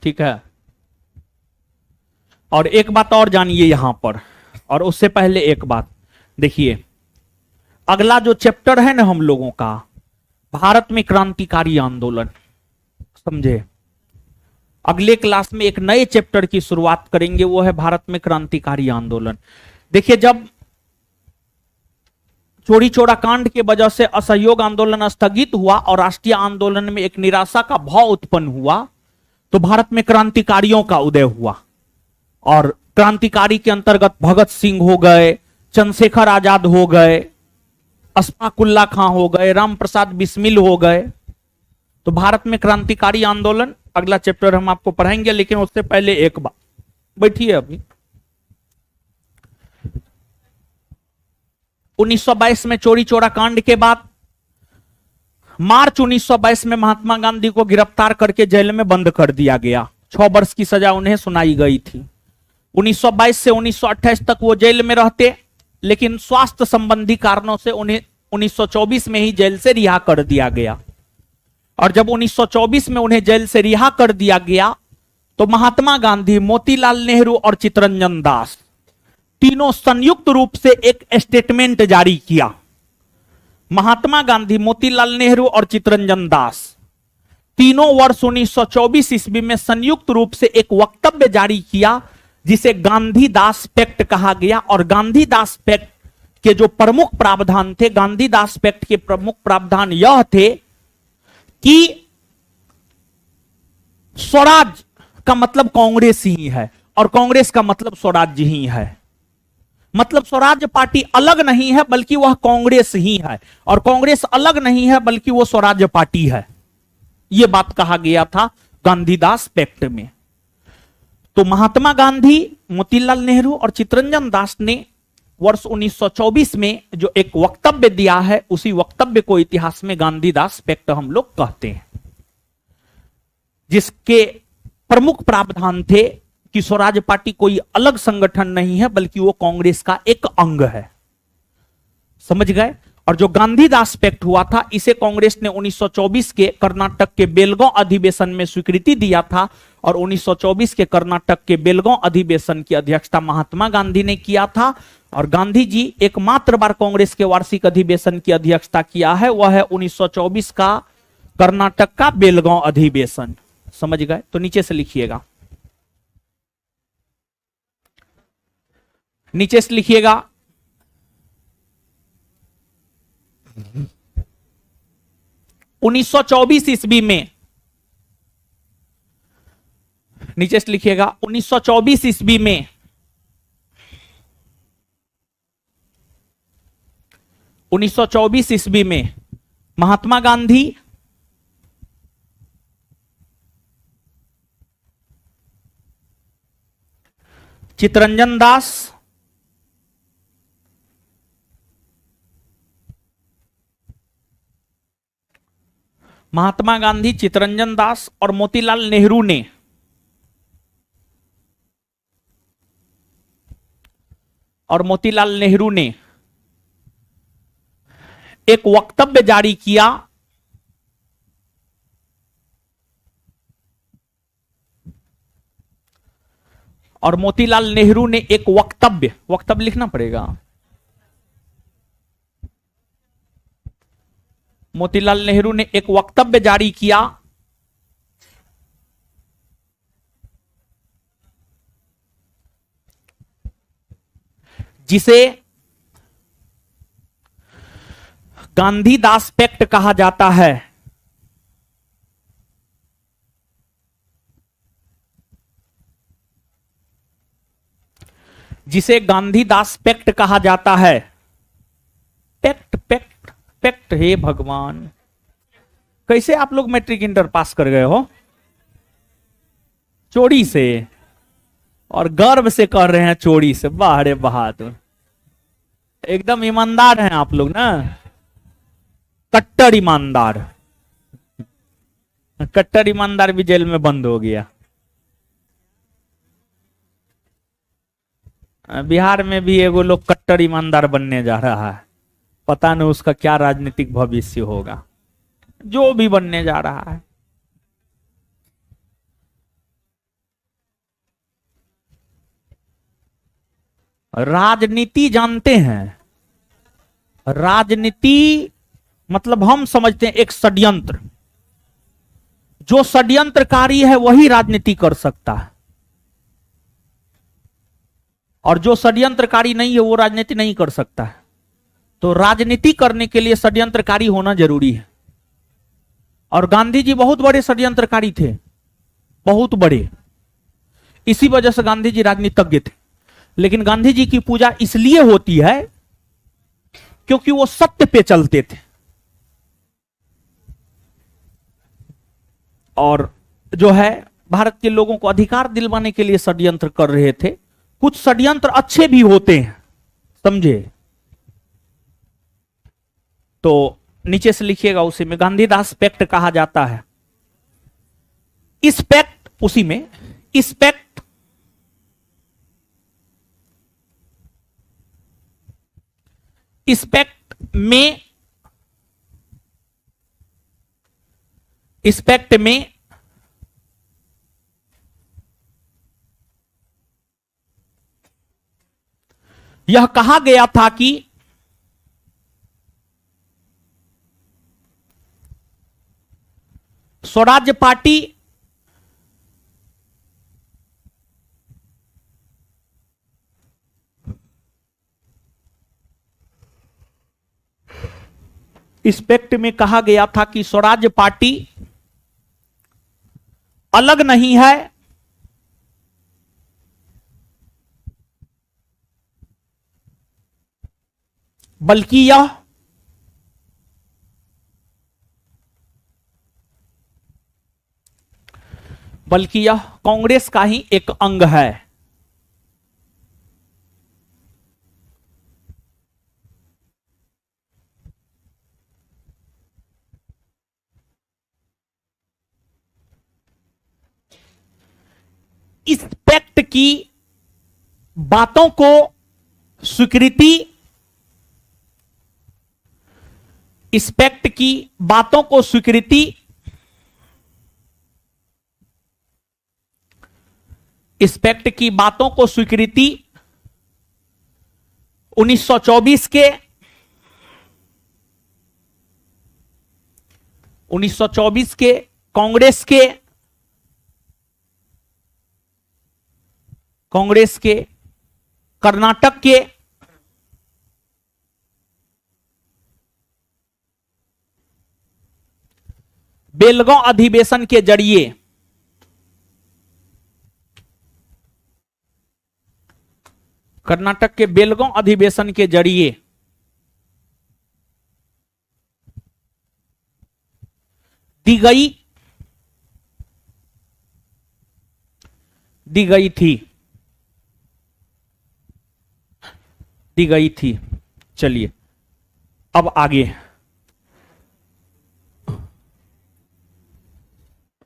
ठीक है, और एक बात और जानिए यहां पर, और उससे पहले एक बात देखिए, अगला जो चैप्टर है ना हम लोगों का, भारत में क्रांतिकारी आंदोलन, समझे। अगले क्लास में एक नए चैप्टर की शुरुआत करेंगे, वो है भारत में क्रांतिकारी आंदोलन। देखिए, जब चोरी चोरा कांड के वजह से असहयोग आंदोलन स्थगित हुआ और राष्ट्रीय आंदोलन में एक निराशा का भाव उत्पन्न हुआ, तो भारत में क्रांतिकारियों का उदय हुआ। और क्रांतिकारी के अंतर्गत भगत सिंह हो गए, चंद्रशेखर आजाद हो गए, अशफाकुल्ला खां हो गए, राम प्रसाद बिस्मिल हो गए। तो भारत में क्रांतिकारी आंदोलन अगला चैप्टर हम आपको पढ़ाएंगे, लेकिन उससे पहले एक बात, बैठिए अभी। 1922 में चोरी चोरा कांड के बाद मार्च 1922 में महात्मा गांधी को गिरफ्तार करके जेल में बंद कर दिया गया। 6 वर्ष की सजा उन्हें सुनाई गई थी। 1922 से 1928 तक वो जेल में रहते, लेकिन स्वास्थ्य संबंधी कारणों से उन्हें 1924 में ही जेल से रिहा कर दिया गया। और जब 1924 में उन्हें जेल से रिहा कर दिया गया, तो महात्मा गांधी, मोतीलाल नेहरू और चित्तरंजन दास तीनों संयुक्त रूप से एक स्टेटमेंट जारी किया। महात्मा गांधी, मोतीलाल नेहरू और चित्तरंजन दास तीनों वर्ष 1924 ईस्वी में संयुक्त रूप से एक वक्तव्य जारी किया, जिसे गांधीदास पैक्ट कहा गया। और गांधीदास पैक्ट के जो प्रमुख प्रावधान थे, गांधीदास पैक्ट के प्रमुख प्रावधान यह थे कि स्वराज का मतलब कांग्रेस ही है और कांग्रेस का मतलब स्वराज्य ही है। मतलब स्वराज पार्टी अलग नहीं है बल्कि वह कांग्रेस ही है, और कांग्रेस अलग नहीं है बल्कि वो स्वराज पार्टी है। यह बात कहा गया था गांधीदास पैक्ट में। तो महात्मा गांधी, मोतीलाल नेहरू और चित्तरंजन दास ने वर्ष 1924 में जो एक वक्तव्य दिया है, उसी वक्तव्य को इतिहास में गांधीदास पैक्ट हम लोग कहते हैं, जिसके प्रमुख प्रावधान थे कि स्वराज पार्टी कोई अलग संगठन नहीं है बल्कि वो कांग्रेस का एक अंग है। समझ गए। और जो गांधीदास पैक्ट हुआ था, इसे कांग्रेस ने 1924 के कर्नाटक के बेलगांव अधिवेशन में स्वीकृति दिया था। और 1924 के कर्नाटक के बेलगांव अधिवेशन की अध्यक्षता महात्मा गांधी ने किया था। और गांधी जी एकमात्र बार कांग्रेस के वार्षिक अधिवेशन की अध्यक्षता किया है, वह है 1924 का कर्नाटक का बेलगांव अधिवेशन। समझ गए। तो नीचे से लिखिएगा, नीचे से लिखिएगा 1924 ईस्वी में, नीचे से लिखिएगा 1924 ईस्वी में 1924 ईस्वी में महात्मा गांधी, चित्तरंजन दास, महात्मा गांधी, चित्तरंजन दास और मोतीलाल नेहरू ने एक वक्तव्य जारी किया और मोतीलाल नेहरू ने एक वक्तव्य लिखना पड़ेगा। मोतीलाल नेहरू ने एक वक्तव्य जारी किया जिसे गांधीदास पैक्ट कहा जाता है। जिसे गांधीदास पैक्ट कहा जाता है। पैक्ट रिस्पेक्ट, हे भगवान। कैसे आप लोग मैट्रिक इंटर पास कर गए हो? चोरी से, और गर्व से कर रहे हैं चोरी से। वाह रे बहादुर, एकदम ईमानदार हैं आप लोग ना, कट्टर ईमानदार। कट्टर ईमानदार भी जेल में बंद हो गया। बिहार में भी एगो लोग कट्टर ईमानदार बनने जा रहा है, पता नहीं उसका क्या राजनीतिक भविष्य होगा, जो भी बनने जा रहा है। राजनीति जानते हैं, राजनीति मतलब हम समझते हैं एक षड्यंत्र। जो षड्यंत्रकारी है वही राजनीति कर सकता है, और जो षड्यंत्रकारी नहीं है वो राजनीति नहीं कर सकता है। तो राजनीति करने के लिए षड्यंत्रकारी होना जरूरी है। और गांधी जी बहुत बड़े षड्यंत्रकारी थे, बहुत बड़े। इसी वजह से गांधी जी राजनीतिज्ञ थे। लेकिन गांधी जी की पूजा इसलिए होती है क्योंकि वो सत्य पे चलते थे, और जो है भारत के लोगों को अधिकार दिलवाने के लिए षड्यंत्र कर रहे थे। कुछ षड्यंत्र अच्छे भी होते हैं, समझे? तो नीचे से लिखिएगा, उसी में गांधीदास पैक्ट कहा जाता है। इस पैक्ट, उसी में इस पैक्ट इस पैक्ट में यह कहा गया था कि स्वराज्य पार्टी इस पैक्ट में कहा गया था कि स्वराज्य पार्टी अलग नहीं है, बल्कि यह कांग्रेस का ही एक अंग है। इस पैक्ट की बातों को स्वीकृति, इस पैक्ट की बातों को स्वीकृति इस पैक्ट की बातों को स्वीकृति 1924 के कांग्रेस के कर्नाटक के बेलगांव अधिवेशन के जरिए कर्नाटक के बेलगांव अधिवेशन के जरिए दी गई थी। चलिए अब आगे,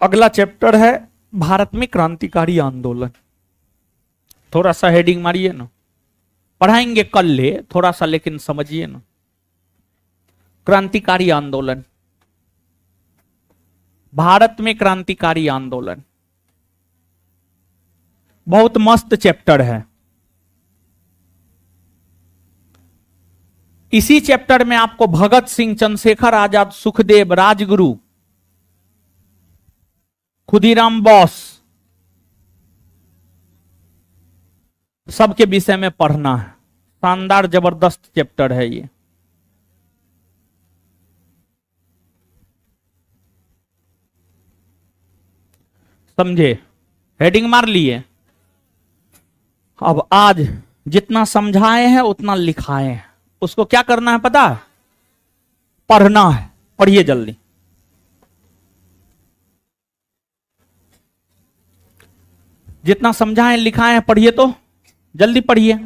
अगला चैप्टर है भारत में क्रांतिकारी आंदोलन। थोड़ा सा हेडिंग मारिए ना, पढ़ाएंगे कल ले थोड़ा सा, लेकिन समझिए ना। क्रांतिकारी आंदोलन, भारत में क्रांतिकारी आंदोलन बहुत मस्त चैप्टर है। इसी चैप्टर में आपको भगत सिंह, चंद्रशेखर आजाद, सुखदेव, राजगुरु, खुदीराम बोस सबके विषय में पढ़ना है। शानदार जबरदस्त चैप्टर है ये। समझे? हेडिंग मार लिए। अब आज जितना समझाए हैं उतना लिखाए हैं। उसको क्या करना है पता है? पढ़ना है, पढ़िए जल्दी। जितना समझा है लिखा है पढ़िए, तो जल्दी पढ़िए।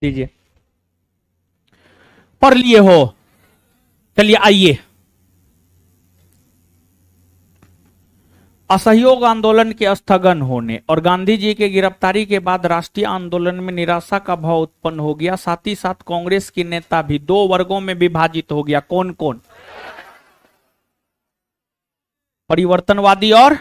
दीजिए, पढ़ लिए हो? चलिए आइए। असहयोग आंदोलन के स्थगन होने और गांधी जी के गिरफ्तारी के बाद राष्ट्रीय आंदोलन में निराशा का भाव उत्पन्न हो गया। साथ ही साथ कांग्रेस की नेता भी दो वर्गों में विभाजित हो गया। कौन कौन? परिवर्तनवादी और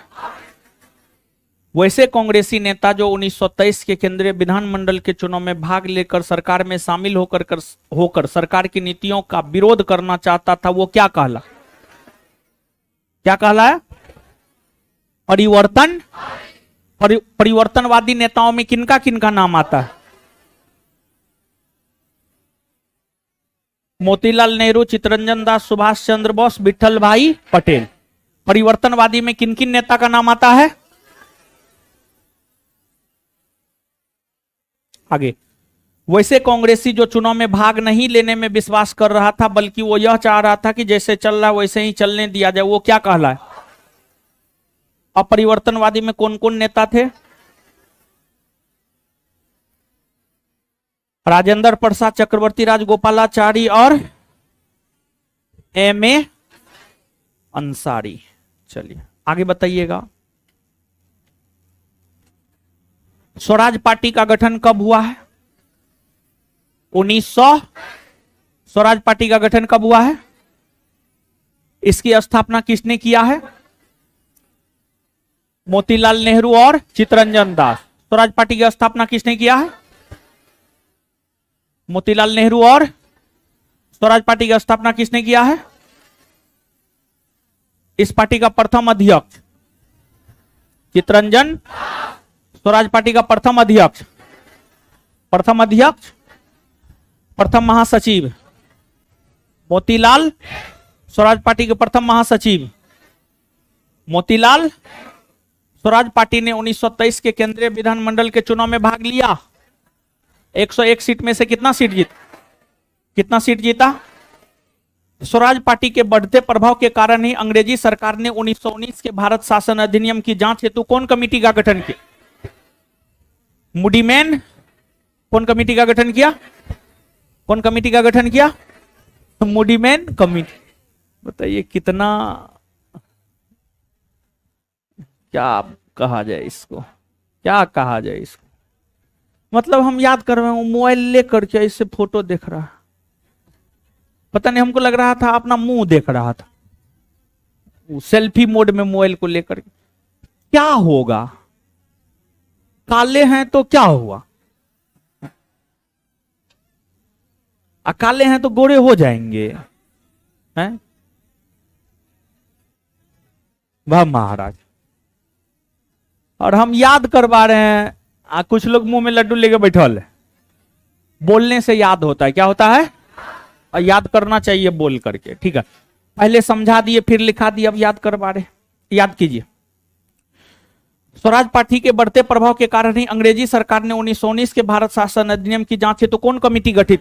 वैसे कांग्रेसी नेता जो 1923 के केंद्रीय विधानमंडल के चुनाव में भाग लेकर सरकार में शामिल होकर सरकार की नीतियों का विरोध करना चाहता था, वो क्या कहला? क्या कहला है? परिवर्तनवादी नेताओं में किनका किनका नाम आता है? मोतीलाल नेहरू, चित्तरंजन दास, सुभाष चंद्र बोस, विठल भाई पटेल। परिवर्तनवादी में किन किन नेता का नाम आता है? आगे, वैसे कांग्रेसी जो चुनाव में भाग नहीं लेने में विश्वास कर रहा था, बल्कि वो यह चाह रहा था कि जैसे चल रहा वैसे ही चलने दिया जाए, वो क्या कहला है? अपरिवर्तनवादी में कौन कौन नेता थे? राजेंद्र प्रसाद, चक्रवर्ती राजगोपालाचारी और एम.ए. अंसारी। चलिए आगे बताइएगा। स्वराज पार्टी का गठन कब हुआ है? 1900। स्वराज पार्टी का गठन कब हुआ है? इसकी स्थापना किसने किया है? मोतीलाल नेहरू और चित्तरंजन दास। स्वराज पार्टी की स्थापना किसने किया है? मोतीलाल नेहरू। और स्वराज पार्टी की स्थापना किसने किया है? इस पार्टी का प्रथम अध्यक्ष चित्तरंजन। स्वराज पार्टी का प्रथम अध्यक्ष, प्रथम महासचिव मोतीलाल। स्वराज पार्टी के प्रथम महासचिव मोतीलाल। स्वराज पार्टी ने 1923 के केंद्रीय विधानमंडल के चुनाव में भाग लिया। 101 सीट में से कितना सीट जीता? स्वराज पार्टी के बढ़ते प्रभाव के कारण ही अंग्रेजी सरकार ने 1919 के भारत शासन अधिनियम की जांच हेतु कौन कमेटी का गठन किया? मूडीमैन कौन कमेटी का गठन किया? कौन कमेटी का गठन किया? मूडीमैन कमेटी। बताइए कितना, क्या कहा जाए इसको, क्या कहा जाए इसको? मतलब हम याद कर रहे हैं, मोबाइल लेकर के इससे फोटो देख रहा है, पता नहीं, हमको लग रहा था अपना मुंह देख रहा था, सेल्फी मोड में मोबाइल को लेकर। क्या होगा? काले हैं तो क्या हुआ? काले हैं तो गोरे हो जाएंगे हैं? वाह महाराज। और हम याद करवा रहे हैं, कुछ लोग मुंह में लड्डू लेके बैठल है। बोलने से याद होता है, क्या होता है? और याद करना चाहिए बोल करके, ठीक है। पहले समझा दिए, फिर लिखा दिए, अब याद करवा रहे, याद कीजिए। स्वराज पार्टी के बढ़ते प्रभाव के कारण ही अंग्रेजी सरकार ने 1919 के भारत शासन अधिनियम की जांच हेतु कौन कमेटी गठित?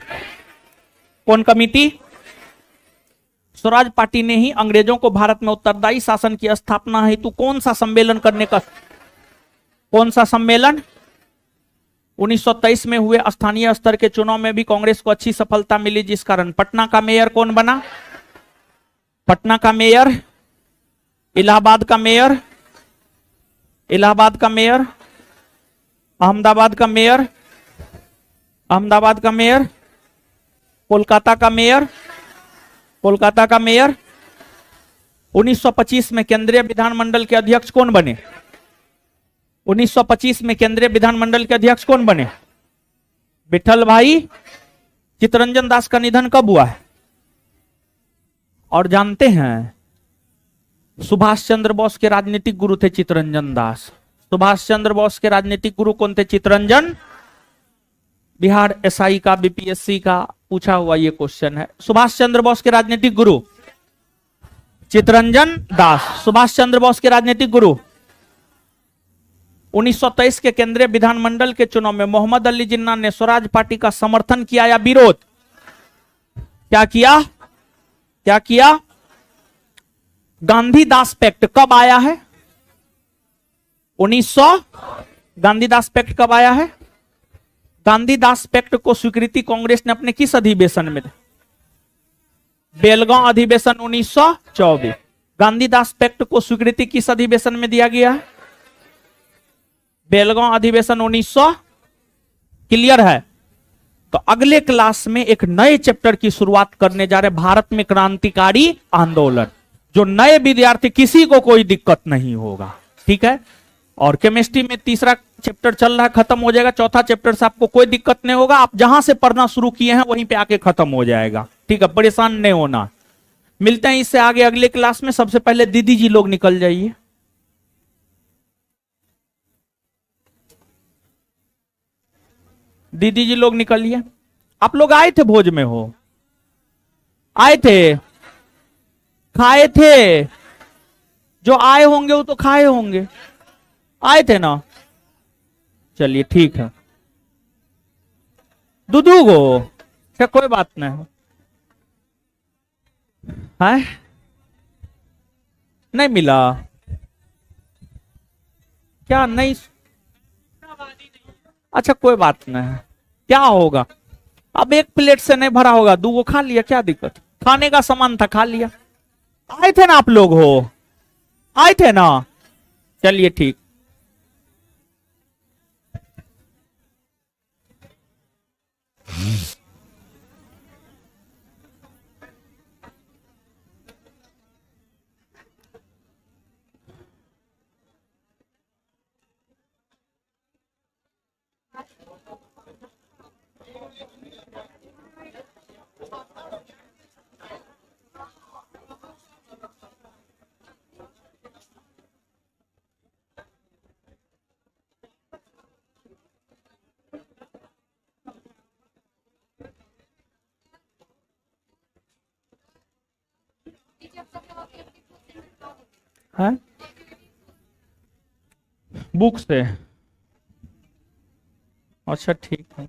कौन कमेटी? स्वराज पार्टी ने ही अंग्रेजों को भारत में उत्तरदायी शासन की स्थापना हेतु कौन सा सम्मेलन करने का, कौन सा सम्मेलन? 1923 में हुए स्थानीय स्तर के चुनाव में भी कांग्रेस को अच्छी सफलता मिली, जिस कारण पटना का मेयर कौन बना? पटना का मेयर, इलाहाबाद का मेयर, इलाहाबाद का मेयर, अहमदाबाद का मेयर, अहमदाबाद का मेयर, कोलकाता का मेयर, कोलकाता का मेयर। 1925 में केंद्रीय विधानमंडल के अध्यक्ष कौन बने? 1925 में केंद्रीय विधानमंडल के अध्यक्ष कौन बने? विठल भाई चित्तरंजन दास का निधन कब हुआ है? और जानते हैं, सुभाष चंद्र बोस के राजनीतिक गुरु थे चित्तरंजन दास। सुभाष चंद्र बोस के राजनीतिक गुरु कौन थे? चित्तरंजन। बिहार एसआई का, बीपीएससी का पूछा हुआ ये क्वेश्चन है। सुभाष चंद्र बोस के राजनीतिक गुरु चित्तरंजन दास। सुभाष चंद्र बोस के राजनीतिक गुरु। 1923 के केंद्रीय विधानमंडल के चुनाव में मोहम्मद अली जिन्ना ने स्वराज पार्टी का समर्थन किया या विरोध? क्या किया? क्या किया? गांधीदास पैक्ट कब आया है? 1900। गांधीदास पैक्ट कब आया है? गांधीदास पैक्ट को स्वीकृति कांग्रेस ने अपने किस अधिवेशन में दी? बेलगांव अधिवेशन 1924। गांधीदास पैक्ट को स्वीकृति किस अधिवेशन में दिया गया है? बेलगांव अधिवेशन 1900। क्लियर है? तो अगले क्लास में एक नए चैप्टर की शुरुआत करने जा रहे, भारत में क्रांतिकारी आंदोलन। जो नए विद्यार्थी, किसी को कोई दिक्कत नहीं होगा, ठीक है। और केमिस्ट्री में तीसरा चैप्टर चल रहा है, खत्म हो जाएगा। चौथा चैप्टर से आपको कोई दिक्कत नहीं होगा, आप जहां से पढ़ना शुरू किए हैं वहीं पे आके खत्म हो जाएगा, ठीक है। परेशान नहीं होना। मिलते हैं इससे आगे अगले क्लास में। सबसे पहले दीदी जी लोग निकल जाइए। दीदी जी लोग निकलिए। आप लोग आए थे भोज में? हो आए थे? खाए थे? जो आए होंगे वो तो खाए होंगे, आए थे ना? चलिए ठीक है। दूधू गो क्या? कोई बात नहीं है। नहीं मिला क्या? नहीं, अच्छा कोई बात नहीं। क्या होगा, अब एक प्लेट से नहीं भरा होगा, दो खा लिया, क्या दिक्कत? खाने का सामान था, खा लिया। आए थे ना आप लोग? हो आए थे ना? चलिए ठीक। है बुक से? अच्छा ठीक है।